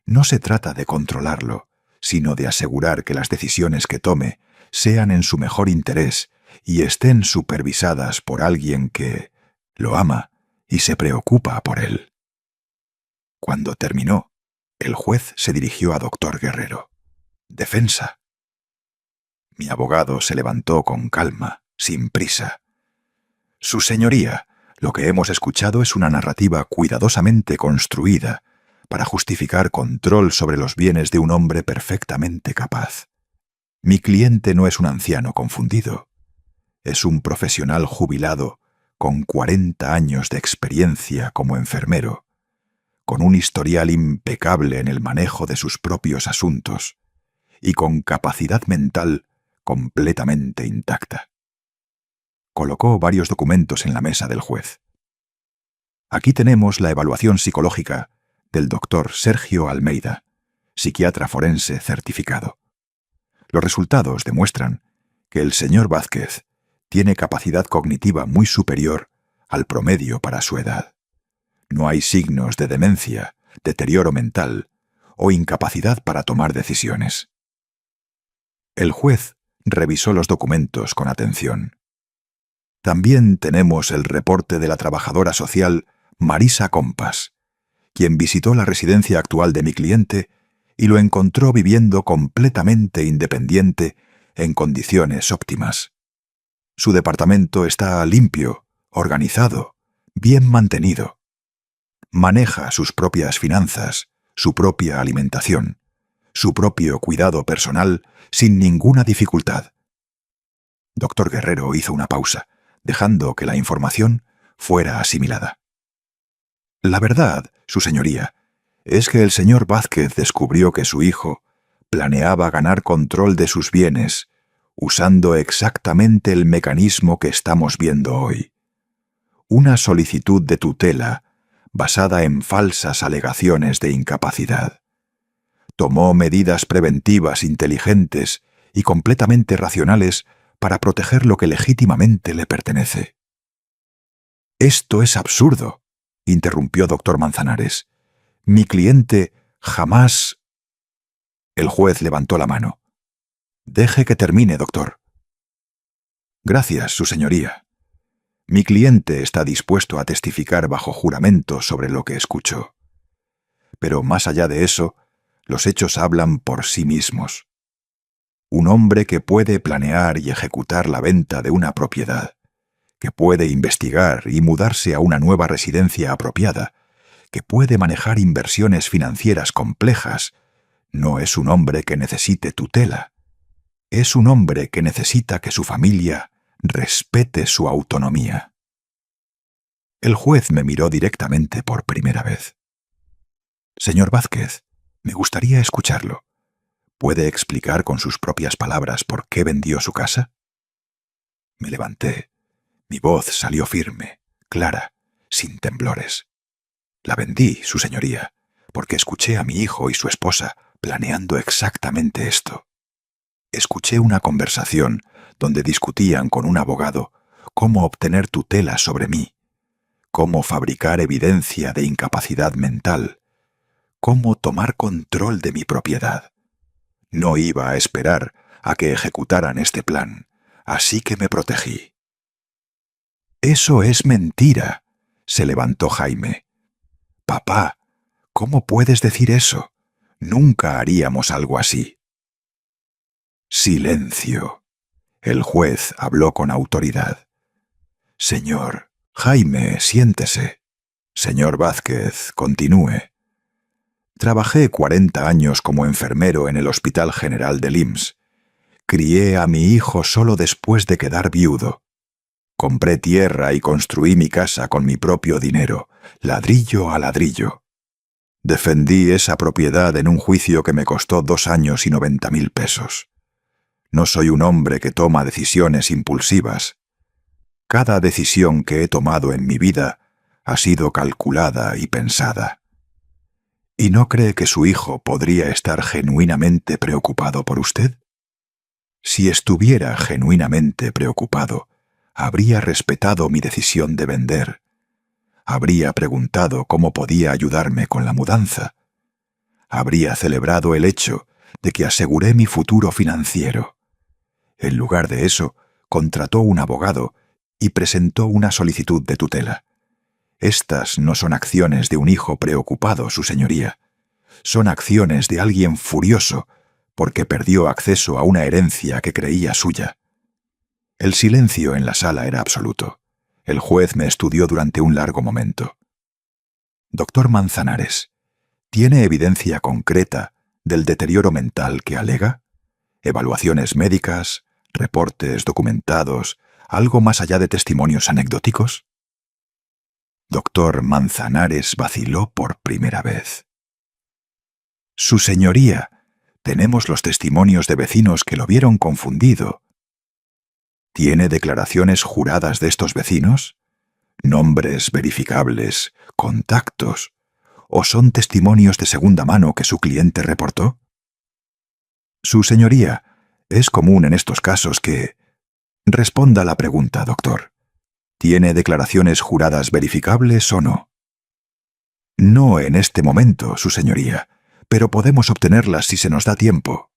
No se trata de controlarlo, sino de asegurar que las decisiones que tome sean en su mejor interés y estén supervisadas por alguien que lo ama y se preocupa por él. Cuando terminó, el juez se dirigió a doctor Guerrero. «Defensa». Mi abogado se levantó con calma, sin prisa. «Su señoría, lo que hemos escuchado es una narrativa cuidadosamente construida para justificar control sobre los bienes de un hombre perfectamente capaz. Mi cliente no es un anciano confundido. Es un profesional jubilado con 40 años de experiencia como enfermero, con un historial impecable en el manejo de sus propios asuntos y con capacidad mental completamente intacta». Colocó varios documentos en la mesa del juez. «Aquí tenemos la evaluación psicológica del doctor Sergio Almeida, psiquiatra forense certificado. Los resultados demuestran que el señor Vázquez tiene capacidad cognitiva muy superior al promedio para su edad. No hay signos de demencia, deterioro mental o incapacidad para tomar decisiones». El juez revisó los documentos con atención. También tenemos el reporte de la trabajadora social Marisa Compas, quien visitó la residencia actual de mi cliente y lo encontró viviendo completamente independiente en condiciones óptimas. Su departamento está limpio, organizado, bien mantenido. Maneja sus propias finanzas, su propia alimentación, su propio cuidado personal sin ninguna dificultad. Doctor Guerrero hizo una pausa, dejando que la información fuera asimilada. «La verdad, su señoría, es que el señor Vázquez descubrió que su hijo planeaba ganar control de sus bienes usando exactamente el mecanismo que estamos viendo hoy. Una solicitud de tutela basada en falsas alegaciones de incapacidad. Tomó medidas preventivas inteligentes y completamente racionales para proteger lo que legítimamente le pertenece. «Esto es absurdo», interrumpió doctor Manzanares. «Mi cliente jamás...» El juez levantó la mano. «Deje que termine, doctor». «Gracias, su señoría. Mi cliente está dispuesto a testificar bajo juramento sobre lo que escuchó. Pero más allá de eso, los hechos hablan por sí mismos. Un hombre que puede planear y ejecutar la venta de una propiedad, que puede investigar y mudarse a una nueva residencia apropiada, que puede manejar inversiones financieras complejas, no es un hombre que necesite tutela. Es un hombre que necesita que su familia respete su autonomía». El juez me miró directamente por primera vez. «Señor Vázquez, me gustaría escucharlo. ¿Puede explicar con sus propias palabras por qué vendió su casa?» Me levanté. Mi voz salió firme, clara, sin temblores. «La vendí, su señoría, porque escuché a mi hijo y su esposa planeando exactamente esto. Escuché una conversación donde discutían con un abogado cómo obtener tutela sobre mí, cómo fabricar evidencia de incapacidad mental, cómo tomar control de mi propiedad. No iba a esperar a que ejecutaran este plan, así que me protegí». «Eso es mentira», se levantó Jaime. «Papá, ¿cómo puedes decir eso? Nunca haríamos algo así». «Silencio». El juez habló con autoridad. «Señor, Jaime, siéntese. Señor Vázquez, continúe. Trabajé 40 años como enfermero en el Hospital General del IMSS. Crié a mi hijo solo después de quedar viudo. Compré tierra y construí mi casa con mi propio dinero, ladrillo a ladrillo. Defendí esa propiedad en un juicio que me costó 2 años y 90.000 pesos. No soy un hombre que toma decisiones impulsivas. Cada decisión que he tomado en mi vida ha sido calculada y pensada. ¿Y no cree que su hijo podría estar genuinamente preocupado por usted? Si estuviera genuinamente preocupado, habría respetado mi decisión de vender. Habría preguntado cómo podía ayudarme con la mudanza. Habría celebrado el hecho de que aseguré mi futuro financiero. En lugar de eso, contrató un abogado y presentó una solicitud de tutela. Estas no son acciones de un hijo preocupado, su señoría. Son acciones de alguien furioso porque perdió acceso a una herencia que creía suya. El silencio en la sala era absoluto. El juez me estudió durante un largo momento. «Doctor Manzanares, ¿tiene evidencia concreta del deterioro mental que alega? ¿Evaluaciones médicas, reportes documentados, algo más allá de testimonios anecdóticos?» Doctor Manzanares vaciló por primera vez. «Su señoría, tenemos los testimonios de vecinos que lo vieron confundido». ¿Tiene declaraciones juradas de estos vecinos? ¿Nombres verificables, contactos? ¿O son testimonios de segunda mano que su cliente reportó? Su señoría, es común en estos casos que... Responda la pregunta, doctor. ¿Tiene declaraciones juradas verificables o no? No en este momento, su señoría, pero podemos obtenerlas si se nos da tiempo.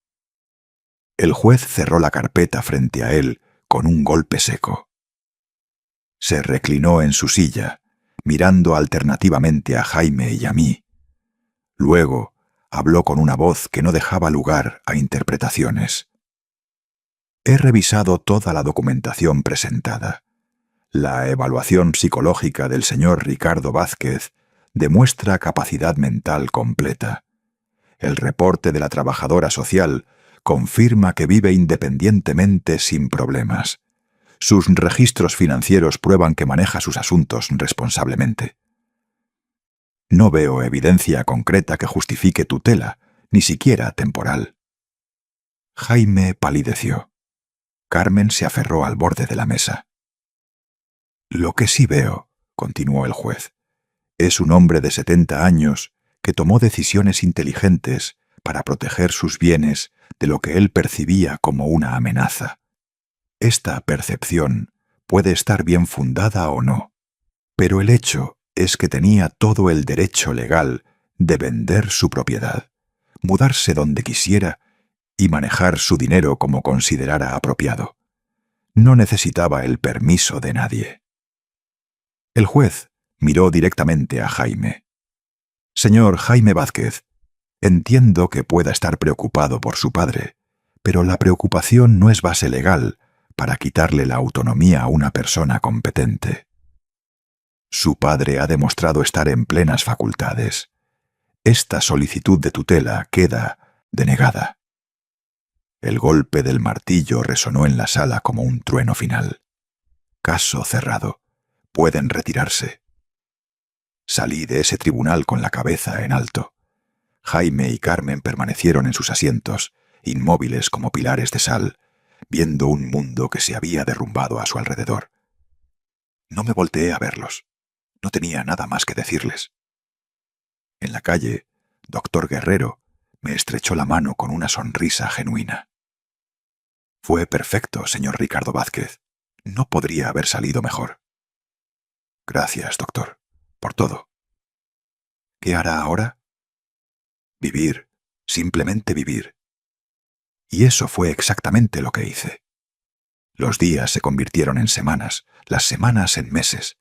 El juez cerró la carpeta frente a él con un golpe seco. Se reclinó en su silla, mirando alternativamente a Jaime y a mí. Luego habló con una voz que no dejaba lugar a interpretaciones. «He revisado toda la documentación presentada. La evaluación psicológica del señor Ricardo Vázquez demuestra capacidad mental completa. El reporte de la trabajadora social confirma que vive independientemente sin problemas. Sus registros financieros prueban que maneja sus asuntos responsablemente. No veo evidencia concreta que justifique tutela, ni siquiera temporal». Jaime palideció. Carmen se aferró al borde de la mesa. «Lo que sí veo», continuó el juez, «es un hombre de 70 años que tomó decisiones inteligentes para proteger sus bienes de lo que él percibía como una amenaza. Esta percepción puede estar bien fundada o no, pero el hecho es que tenía todo el derecho legal de vender su propiedad, mudarse donde quisiera y manejar su dinero como considerara apropiado. No necesitaba el permiso de nadie». El juez miró directamente a Jaime. «Señor Jaime Vázquez, entiendo que pueda estar preocupado por su padre, pero la preocupación no es base legal para quitarle la autonomía a una persona competente. Su padre ha demostrado estar en plenas facultades. Esta solicitud de tutela queda denegada». El golpe del martillo resonó en la sala como un trueno final. «Caso cerrado. Pueden retirarse». Salí de ese tribunal con la cabeza en alto. Jaime y Carmen permanecieron en sus asientos, inmóviles como pilares de sal, viendo un mundo que se había derrumbado a su alrededor. No me volteé a verlos. No tenía nada más que decirles. En la calle, doctor Guerrero me estrechó la mano con una sonrisa genuina. «Fue perfecto, señor Ricardo Vázquez. No podría haber salido mejor». «Gracias, doctor, por todo». «¿Qué hará ahora?» «Vivir, simplemente vivir». Y eso fue exactamente lo que hice. Los días se convirtieron en semanas, las semanas en meses.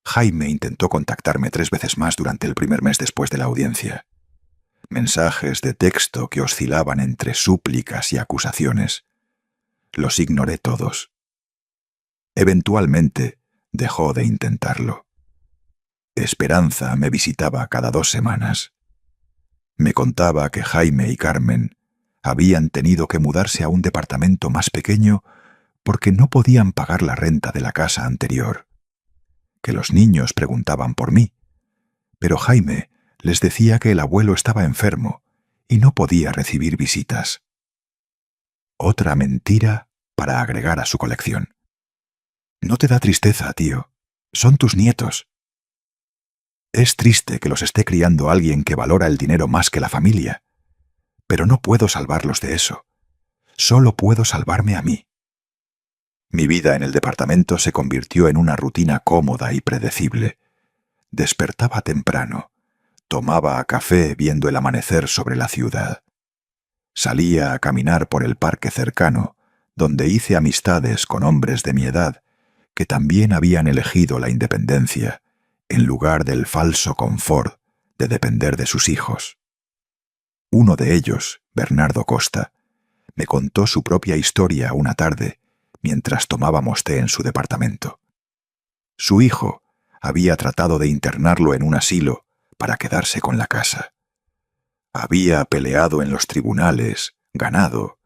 Jaime intentó contactarme 3 veces más durante el primer mes después de la audiencia. Mensajes de texto que oscilaban entre súplicas y acusaciones. Los ignoré todos. Eventualmente dejó de intentarlo. Esperanza me visitaba cada 2 semanas. Me contaba que Jaime y Carmen habían tenido que mudarse a un departamento más pequeño porque no podían pagar la renta de la casa anterior, que los niños preguntaban por mí, pero Jaime les decía que el abuelo estaba enfermo y no podía recibir visitas. Otra mentira para agregar a su colección. «No te da tristeza, tío. Son tus nietos». Es triste que los esté criando alguien que valora el dinero más que la familia, pero no puedo salvarlos de eso. Solo puedo salvarme a mí. Mi vida en el departamento se convirtió en una rutina cómoda y predecible. Despertaba temprano, tomaba café viendo el amanecer sobre la ciudad. Salía a caminar por el parque cercano, donde hice amistades con hombres de mi edad que también habían elegido la independencia en lugar del falso confort de depender de sus hijos. Uno de ellos, Bernardo Costa, me contó su propia historia una tarde mientras tomábamos té en su departamento. Su hijo había tratado de internarlo en un asilo para quedarse con la casa. Había peleado en los tribunales, ganado,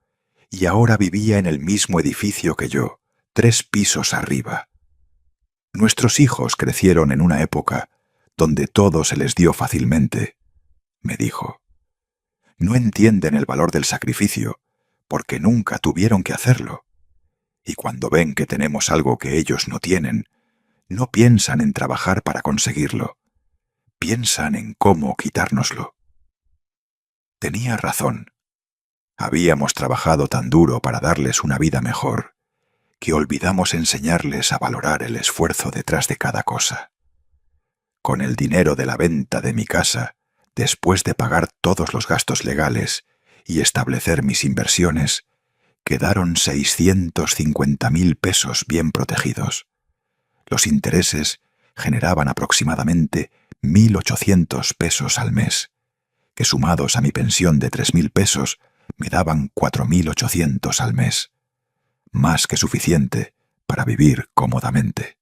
y ahora vivía en el mismo edificio que yo, 3 pisos arriba. Nuestros hijos crecieron en una época donde todo se les dio fácilmente, me dijo. No entienden el valor del sacrificio porque nunca tuvieron que hacerlo. Y cuando ven que tenemos algo que ellos no tienen, no piensan en trabajar para conseguirlo. Piensan en cómo quitárnoslo. Tenía razón. Habíamos trabajado tan duro para darles una vida mejor que olvidamos enseñarles a valorar el esfuerzo detrás de cada cosa. Con el dinero de la venta de mi casa, después de pagar todos los gastos legales y establecer mis inversiones, quedaron 650.000 pesos bien protegidos. Los intereses generaban aproximadamente 1.800 pesos al mes, que sumados a mi pensión de 3.000 pesos me daban 4.800 al mes. Más que suficiente para vivir cómodamente.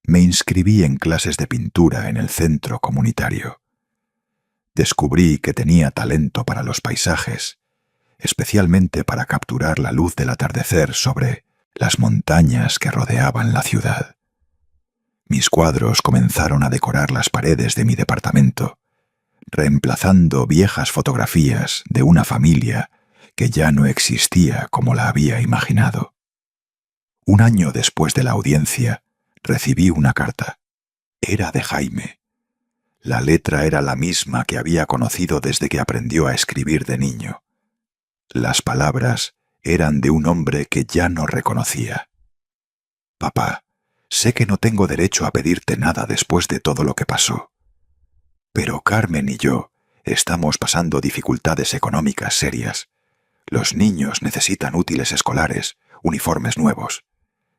Me inscribí en clases de pintura en el centro comunitario. Descubrí que tenía talento para los paisajes, especialmente para capturar la luz del atardecer sobre las montañas que rodeaban la ciudad. Mis cuadros comenzaron a decorar las paredes de mi departamento, reemplazando viejas fotografías de una familia que ya no existía como la había imaginado. Un año después de la audiencia, recibí una carta. Era de Jaime. La letra era la misma que había conocido desde que aprendió a escribir de niño. Las palabras eran de un hombre que ya no reconocía. Papá, sé que no tengo derecho a pedirte nada después de todo lo que pasó. Pero Carmen y yo estamos pasando dificultades económicas serias. Los niños necesitan útiles escolares, uniformes nuevos.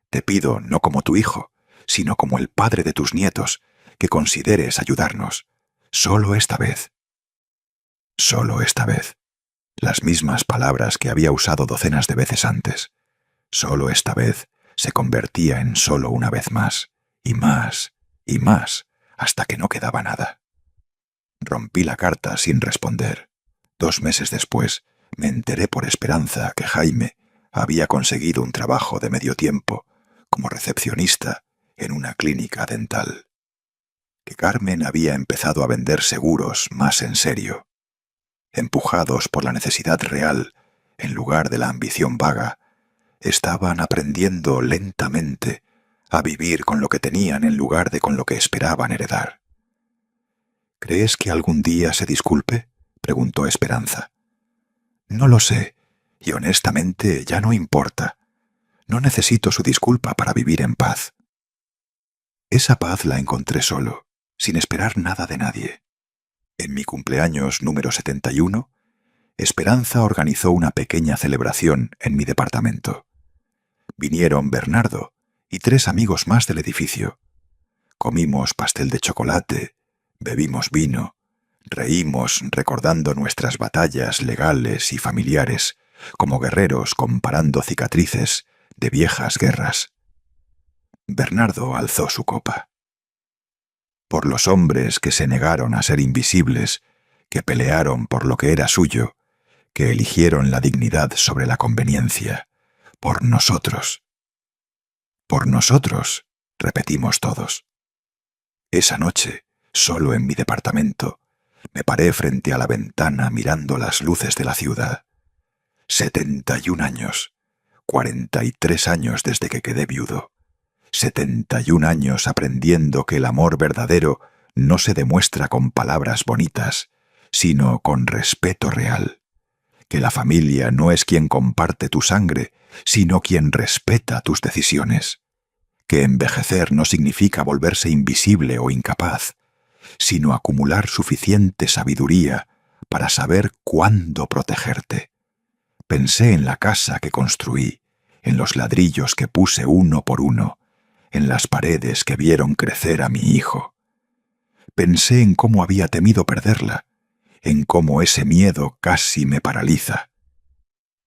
Te pido, no como tu hijo, sino como el padre de tus nietos, que consideres ayudarnos. Solo esta vez. Solo esta vez. Las mismas palabras que había usado docenas de veces antes. Solo esta vez se convertía en solo una vez más, y más, hasta que no quedaba nada. Rompí la carta sin responder. 2 meses después, me enteré por Esperanza que Jaime había conseguido un trabajo de medio tiempo como recepcionista en una clínica dental. Que Carmen había empezado a vender seguros más en serio. Empujados por la necesidad real, en lugar de la ambición vaga, estaban aprendiendo lentamente a vivir con lo que tenían en lugar de con lo que esperaban heredar. ¿Crees que algún día se disculpe?, preguntó Esperanza. No lo sé, y honestamente ya no importa. No necesito su disculpa para vivir en paz. Esa paz la encontré solo, sin esperar nada de nadie. En mi cumpleaños número 71, Esperanza organizó una pequeña celebración en mi departamento. Vinieron Bernardo y 3 amigos más del edificio. Comimos pastel de chocolate, bebimos vino, reímos recordando nuestras batallas legales y familiares, como guerreros comparando cicatrices de viejas guerras. Bernardo alzó su copa. Por los hombres que se negaron a ser invisibles, que pelearon por lo que era suyo, que eligieron la dignidad sobre la conveniencia, por nosotros. Por nosotros, repetimos todos. Esa noche, solo en mi departamento, me paré frente a la ventana mirando las luces de la ciudad. 71 años, 43 años desde que quedé viudo. 71 años aprendiendo que el amor verdadero no se demuestra con palabras bonitas, sino con respeto real. Que la familia no es quien comparte tu sangre, sino quien respeta tus decisiones. Que envejecer no significa volverse invisible o incapaz, sino acumular suficiente sabiduría para saber cuándo protegerte. Pensé en la casa que construí, en los ladrillos que puse uno por uno, en las paredes que vieron crecer a mi hijo. Pensé en cómo había temido perderla, en cómo ese miedo casi me paraliza.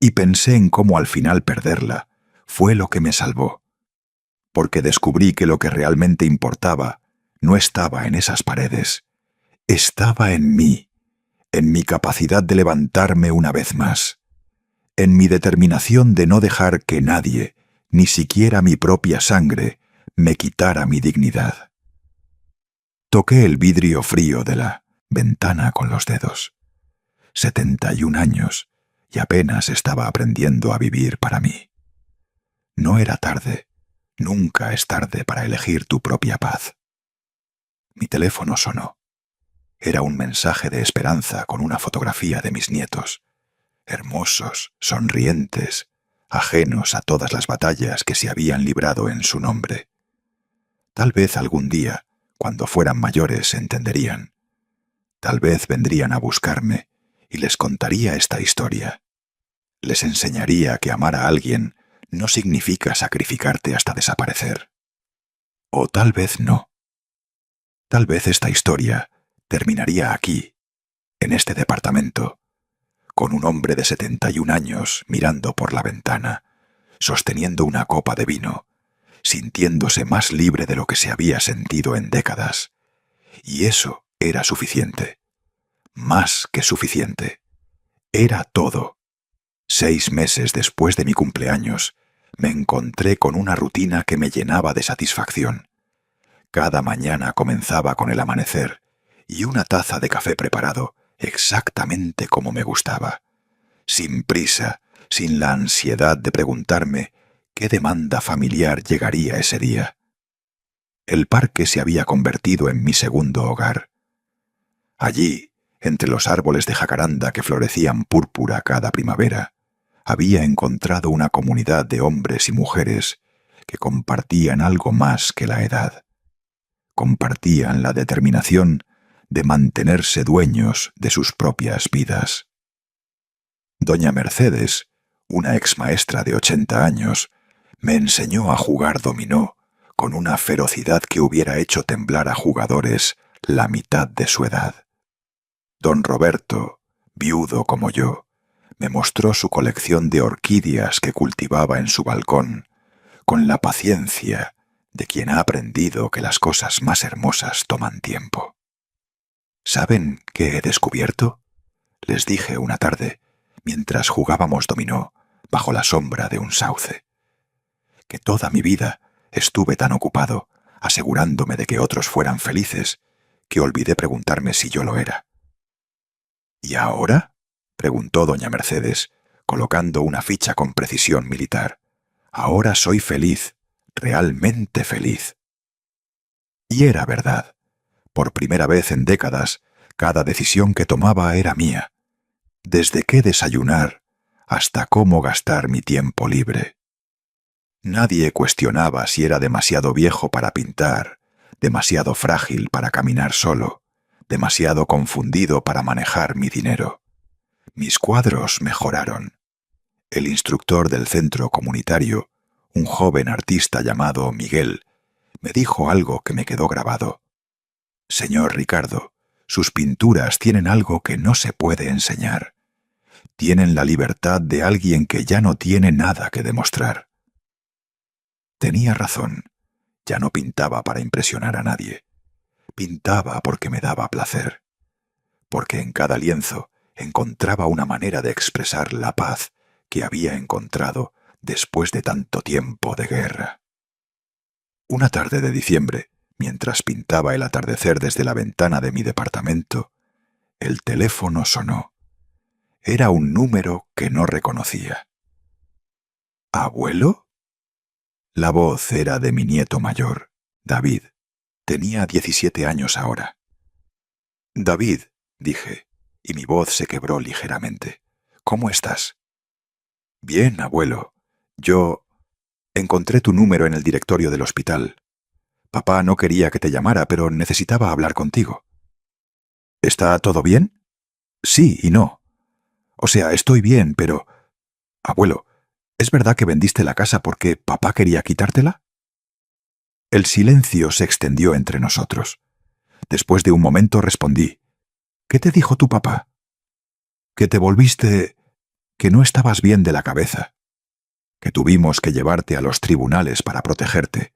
Y pensé en cómo al final perderla fue lo que me salvó, porque descubrí que lo que realmente importaba no estaba en esas paredes, estaba en mí, en mi capacidad de levantarme una vez más, en mi determinación de no dejar que nadie, ni siquiera mi propia sangre, me quitara mi dignidad. Toqué el vidrio frío de la ventana con los dedos. 71 años, y apenas estaba aprendiendo a vivir para mí. No era tarde, nunca es tarde para elegir tu propia paz. Mi teléfono sonó. Era un mensaje de Esperanza con una fotografía de mis nietos, hermosos, sonrientes, ajenos a todas las batallas que se habían librado en su nombre. Tal vez algún día, cuando fueran mayores, entenderían. Tal vez vendrían a buscarme y les contaría esta historia. Les enseñaría que amar a alguien no significa sacrificarte hasta desaparecer. O tal vez no. Tal vez esta historia terminaría aquí, en este departamento, con un hombre de 71 años mirando por la ventana, sosteniendo una copa de vino, sintiéndose más libre de lo que se había sentido en décadas. Y eso era suficiente. Más que suficiente. Era todo. 6 meses después de mi cumpleaños, me encontré con una rutina que me llenaba de satisfacción. Cada mañana comenzaba con el amanecer y una taza de café preparado exactamente como me gustaba, sin prisa, sin la ansiedad de preguntarme qué demanda familiar llegaría ese día. El parque se había convertido en mi segundo hogar. Allí, entre los árboles de jacaranda que florecían púrpura cada primavera, había encontrado una comunidad de hombres y mujeres que compartían algo más que la edad. Compartían la determinación de mantenerse dueños de sus propias vidas. Doña Mercedes, una exmaestra de 80 años, me enseñó a jugar dominó con una ferocidad que hubiera hecho temblar a jugadores la mitad de su edad. Don Roberto, viudo como yo, me mostró su colección de orquídeas que cultivaba en su balcón, con la paciencia de quien ha aprendido que las cosas más hermosas toman tiempo. ¿Saben qué he descubierto?, les dije una tarde, mientras jugábamos dominó bajo la sombra de un sauce. Que toda mi vida estuve tan ocupado asegurándome de que otros fueran felices que olvidé preguntarme si yo lo era. ¿Y ahora?, preguntó doña Mercedes, colocando una ficha con precisión militar. Ahora soy feliz, realmente feliz. Y era verdad. Por primera vez en décadas, cada decisión que tomaba era mía. Desde qué desayunar hasta cómo gastar mi tiempo libre. Nadie cuestionaba si era demasiado viejo para pintar, demasiado frágil para caminar solo, demasiado confundido para manejar mi dinero. Mis cuadros mejoraron. El instructor del centro comunitario, un joven artista llamado Miguel, me dijo algo que me quedó grabado. Señor Ricardo, sus pinturas tienen algo que no se puede enseñar. Tienen la libertad de alguien que ya no tiene nada que demostrar. Tenía razón. Ya no pintaba para impresionar a nadie. Pintaba porque me daba placer. Porque en cada lienzo encontraba una manera de expresar la paz que había encontrado después de tanto tiempo de guerra. Una tarde de diciembre, mientras pintaba el atardecer desde la ventana de mi departamento, el teléfono sonó. Era un número que no reconocía. ¿Abuelo? La voz era de mi nieto mayor, David. Tenía 17 años ahora. David, dije, y mi voz se quebró ligeramente. ¿Cómo estás? Bien, abuelo. Yo encontré tu número en el directorio del hospital. Papá no quería que te llamara, pero necesitaba hablar contigo. ¿Está todo bien? Sí y no. O sea, estoy bien, pero... Abuelo, ¿es verdad que vendiste la casa porque papá quería quitártela? El silencio se extendió entre nosotros. Después de un momento respondí. ¿Qué te dijo tu papá? Que te volviste... que no estabas bien de la cabeza. Que tuvimos que llevarte a los tribunales para protegerte.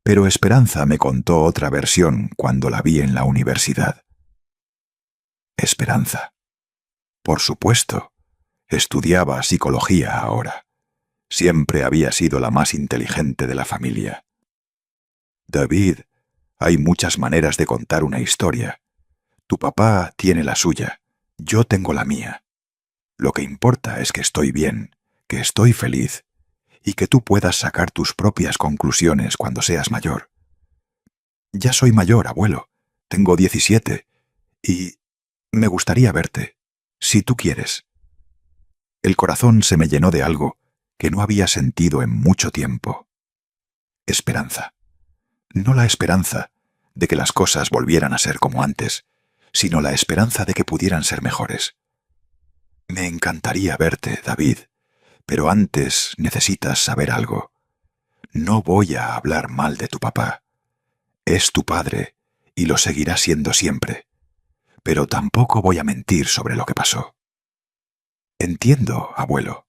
Pero Esperanza me contó otra versión cuando la vi en la universidad. Esperanza. Por supuesto. Estudiaba psicología ahora. Siempre había sido la más inteligente de la familia. David, hay muchas maneras de contar una historia. Tu papá tiene la suya, yo tengo la mía. Lo que importa es que estoy bien, que estoy feliz, y que tú puedas sacar tus propias conclusiones cuando seas mayor. Ya soy mayor, abuelo. Tengo 17, y me gustaría verte, si tú quieres. El corazón se me llenó de algo que no había sentido en mucho tiempo. Esperanza. No la esperanza de que las cosas volvieran a ser como antes, sino la esperanza de que pudieran ser mejores. Me encantaría verte, David, pero antes necesitas saber algo. No voy a hablar mal de tu papá. Es tu padre y lo seguirá siendo siempre, pero tampoco voy a mentir sobre lo que pasó. Entiendo, abuelo.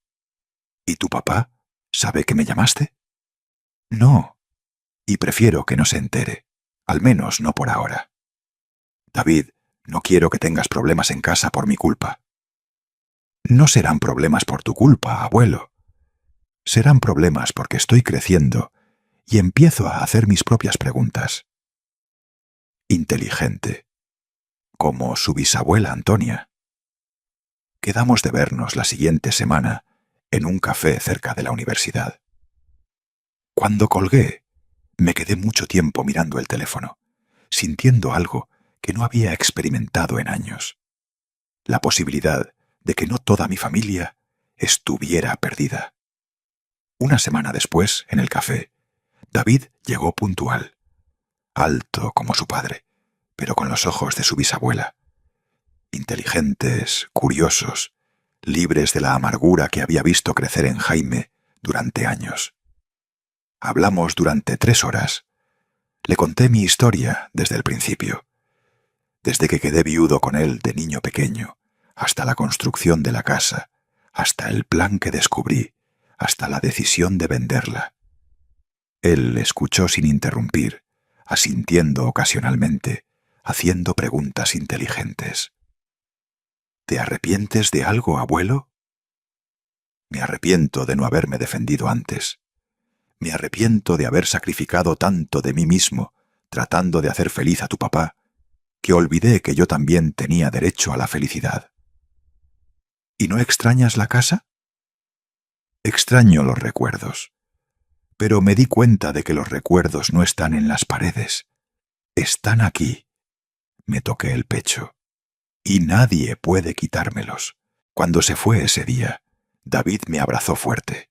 ¿Y tu papá sabe que me llamaste? No, y prefiero que no se entere, al menos no por ahora. David, no quiero que tengas problemas en casa por mi culpa. No serán problemas por tu culpa, abuelo. Serán problemas porque estoy creciendo y empiezo a hacer mis propias preguntas. Inteligente, como su bisabuela Antonia. Quedamos de vernos la siguiente semana en un café cerca de la universidad. Cuando colgué, me quedé mucho tiempo mirando el teléfono, sintiendo algo que no había experimentado en años. La posibilidad de que no toda mi familia estuviera perdida. Una semana después, en el café, David llegó puntual, alto como su padre, pero con los ojos de su bisabuela. Inteligentes, curiosos, libres de la amargura que había visto crecer en Jaime durante años. Hablamos durante 3 horas. Le conté mi historia desde el principio, desde que quedé viudo con él de niño pequeño, hasta la construcción de la casa, hasta el plan que descubrí, hasta la decisión de venderla. Él escuchó sin interrumpir, asintiendo ocasionalmente, haciendo preguntas inteligentes. ¿Te arrepientes de algo, abuelo? Me arrepiento de no haberme defendido antes. Me arrepiento de haber sacrificado tanto de mí mismo, tratando de hacer feliz a tu papá, que olvidé que yo también tenía derecho a la felicidad. ¿Y no extrañas la casa? Extraño los recuerdos, pero me di cuenta de que los recuerdos no están en las paredes. Están aquí. Me toqué el pecho. Y nadie puede quitármelos. Cuando se fue ese día, David me abrazó fuerte.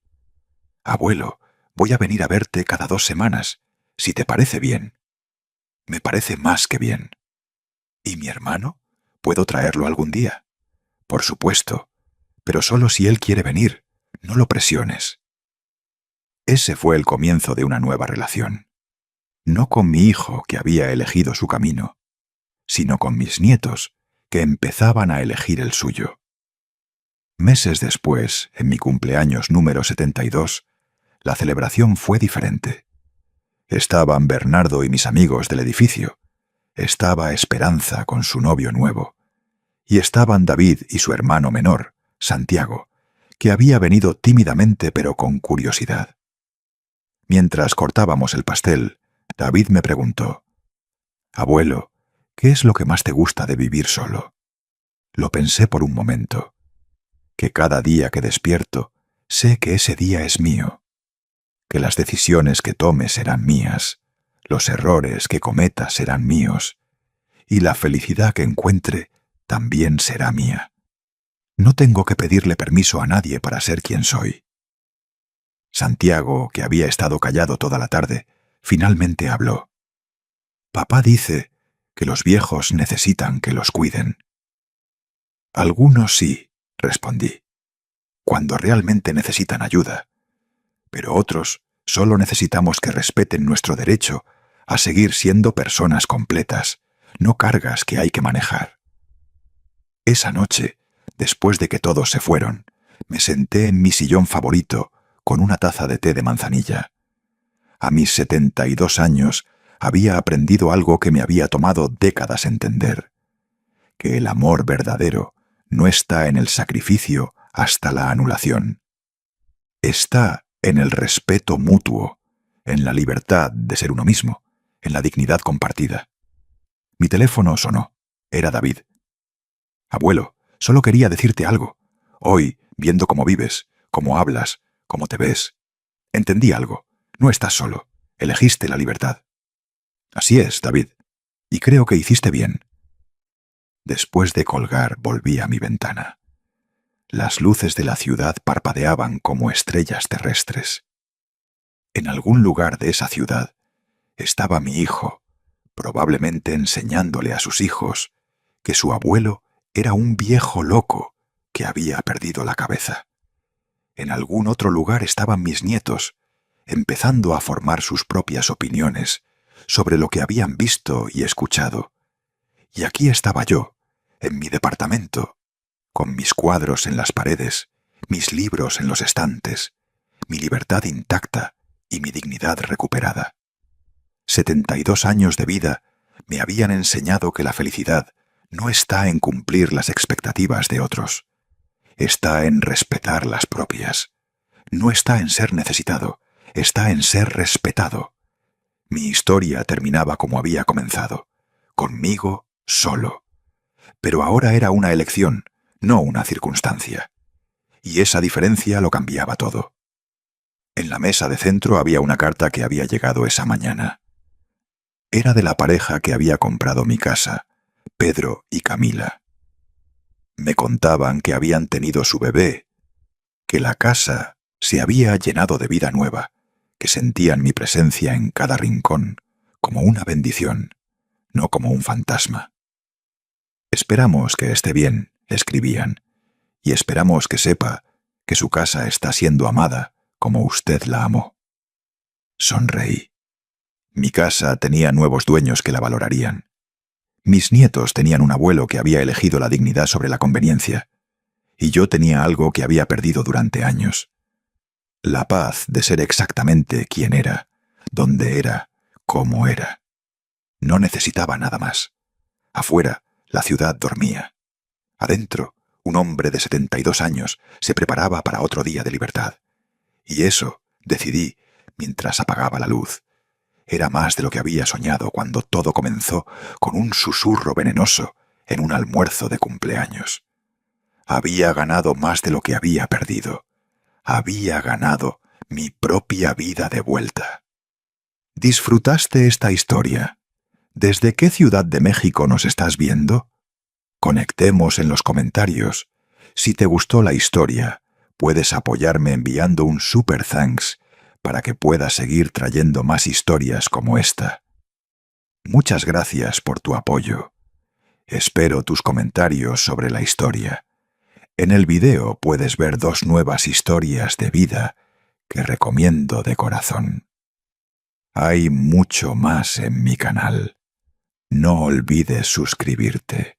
Abuelo, voy a venir a verte cada 2 semanas, si te parece bien. Me parece más que bien. ¿Y mi hermano? ¿Puedo traerlo algún día? Por supuesto, pero solo si él quiere venir. No lo presiones. Ese fue el comienzo de una nueva relación. No con mi hijo, que había elegido su camino, sino con mis nietos, que empezaban a elegir el suyo. Meses después, en mi cumpleaños número 72, la celebración fue diferente. Estaban Bernardo y mis amigos del edificio, estaba Esperanza con su novio nuevo, y estaban David y su hermano menor, Santiago, que había venido tímidamente pero con curiosidad. Mientras cortábamos el pastel, David me preguntó: «Abuelo, ¿qué es lo que más te gusta de vivir solo?» Lo pensé por un momento. Que cada día que despierto, sé que ese día es mío, que las decisiones que tome serán mías, los errores que cometa serán míos, y la felicidad que encuentre también será mía. No tengo que pedirle permiso a nadie para ser quien soy. Santiago, que había estado callado toda la tarde, finalmente habló. «Papá dice que los viejos necesitan que los cuiden». «Algunos sí», respondí, «cuando realmente necesitan ayuda, pero otros solo necesitamos que respeten nuestro derecho a seguir siendo personas completas, no cargas que hay que manejar». Esa noche, después de que todos se fueron, me senté en mi sillón favorito con una taza de té de manzanilla. A mis 72 años había aprendido algo que me había tomado décadas entender: que el amor verdadero no está en el sacrificio hasta la anulación. Está en el respeto mutuo, en la libertad de ser uno mismo, en la dignidad compartida. Mi teléfono sonó. Era David. «Abuelo, solo quería decirte algo. Hoy, viendo cómo vives, cómo hablas, cómo te ves, entendí algo. No estás solo. Elegiste la libertad». «Así es, David. Y creo que hiciste bien». Después de colgar, volví a mi ventana. Las luces de la ciudad parpadeaban como estrellas terrestres. En algún lugar de esa ciudad estaba mi hijo, probablemente enseñándole a sus hijos que su abuelo era un viejo loco que había perdido la cabeza. En algún otro lugar estaban mis nietos, empezando a formar sus propias opiniones sobre lo que habían visto y escuchado. Y aquí estaba yo, en mi departamento, con mis cuadros en las paredes, mis libros en los estantes, mi libertad intacta y mi dignidad recuperada. 72 años de vida me habían enseñado que la felicidad no está en cumplir las expectativas de otros, está en respetar las propias. No está en ser necesitado, está en ser respetado. Mi historia terminaba como había comenzado, conmigo solo. Pero ahora era una elección, no una circunstancia. Y esa diferencia lo cambiaba todo. En la mesa de centro había una carta que había llegado esa mañana. Era de la pareja que había comprado mi casa, Pedro y Camila. Me contaban que habían tenido su bebé, que la casa se había llenado de vida nueva, que sentían mi presencia en cada rincón, como una bendición, no como un fantasma. Esperamos que esté bien, escribían, y esperamos que sepa que su casa está siendo amada como usted la amó. Sonreí. Mi casa tenía nuevos dueños que la valorarían. Mis nietos tenían un abuelo que había elegido la dignidad sobre la conveniencia, y yo tenía algo que había perdido durante años. La paz de ser exactamente quien era, dónde era, cómo era. No necesitaba nada más. Afuera, la ciudad dormía. Adentro, un hombre de 72 años se preparaba para otro día de libertad. Y eso, decidí, mientras apagaba la luz, era más de lo que había soñado cuando todo comenzó con un susurro venenoso en un almuerzo de cumpleaños. Había ganado más de lo que había perdido. Había ganado mi propia vida de vuelta. ¿Disfrutaste esta historia? ¿Desde qué ciudad de México nos estás viendo? Conectemos en los comentarios. Si te gustó la historia, puedes apoyarme enviando un super thanks para que pueda seguir trayendo más historias como esta. Muchas gracias por tu apoyo. Espero tus comentarios sobre la historia. En el video puedes ver 2 nuevas historias de vida que recomiendo de corazón. Hay mucho más en mi canal. No olvides suscribirte.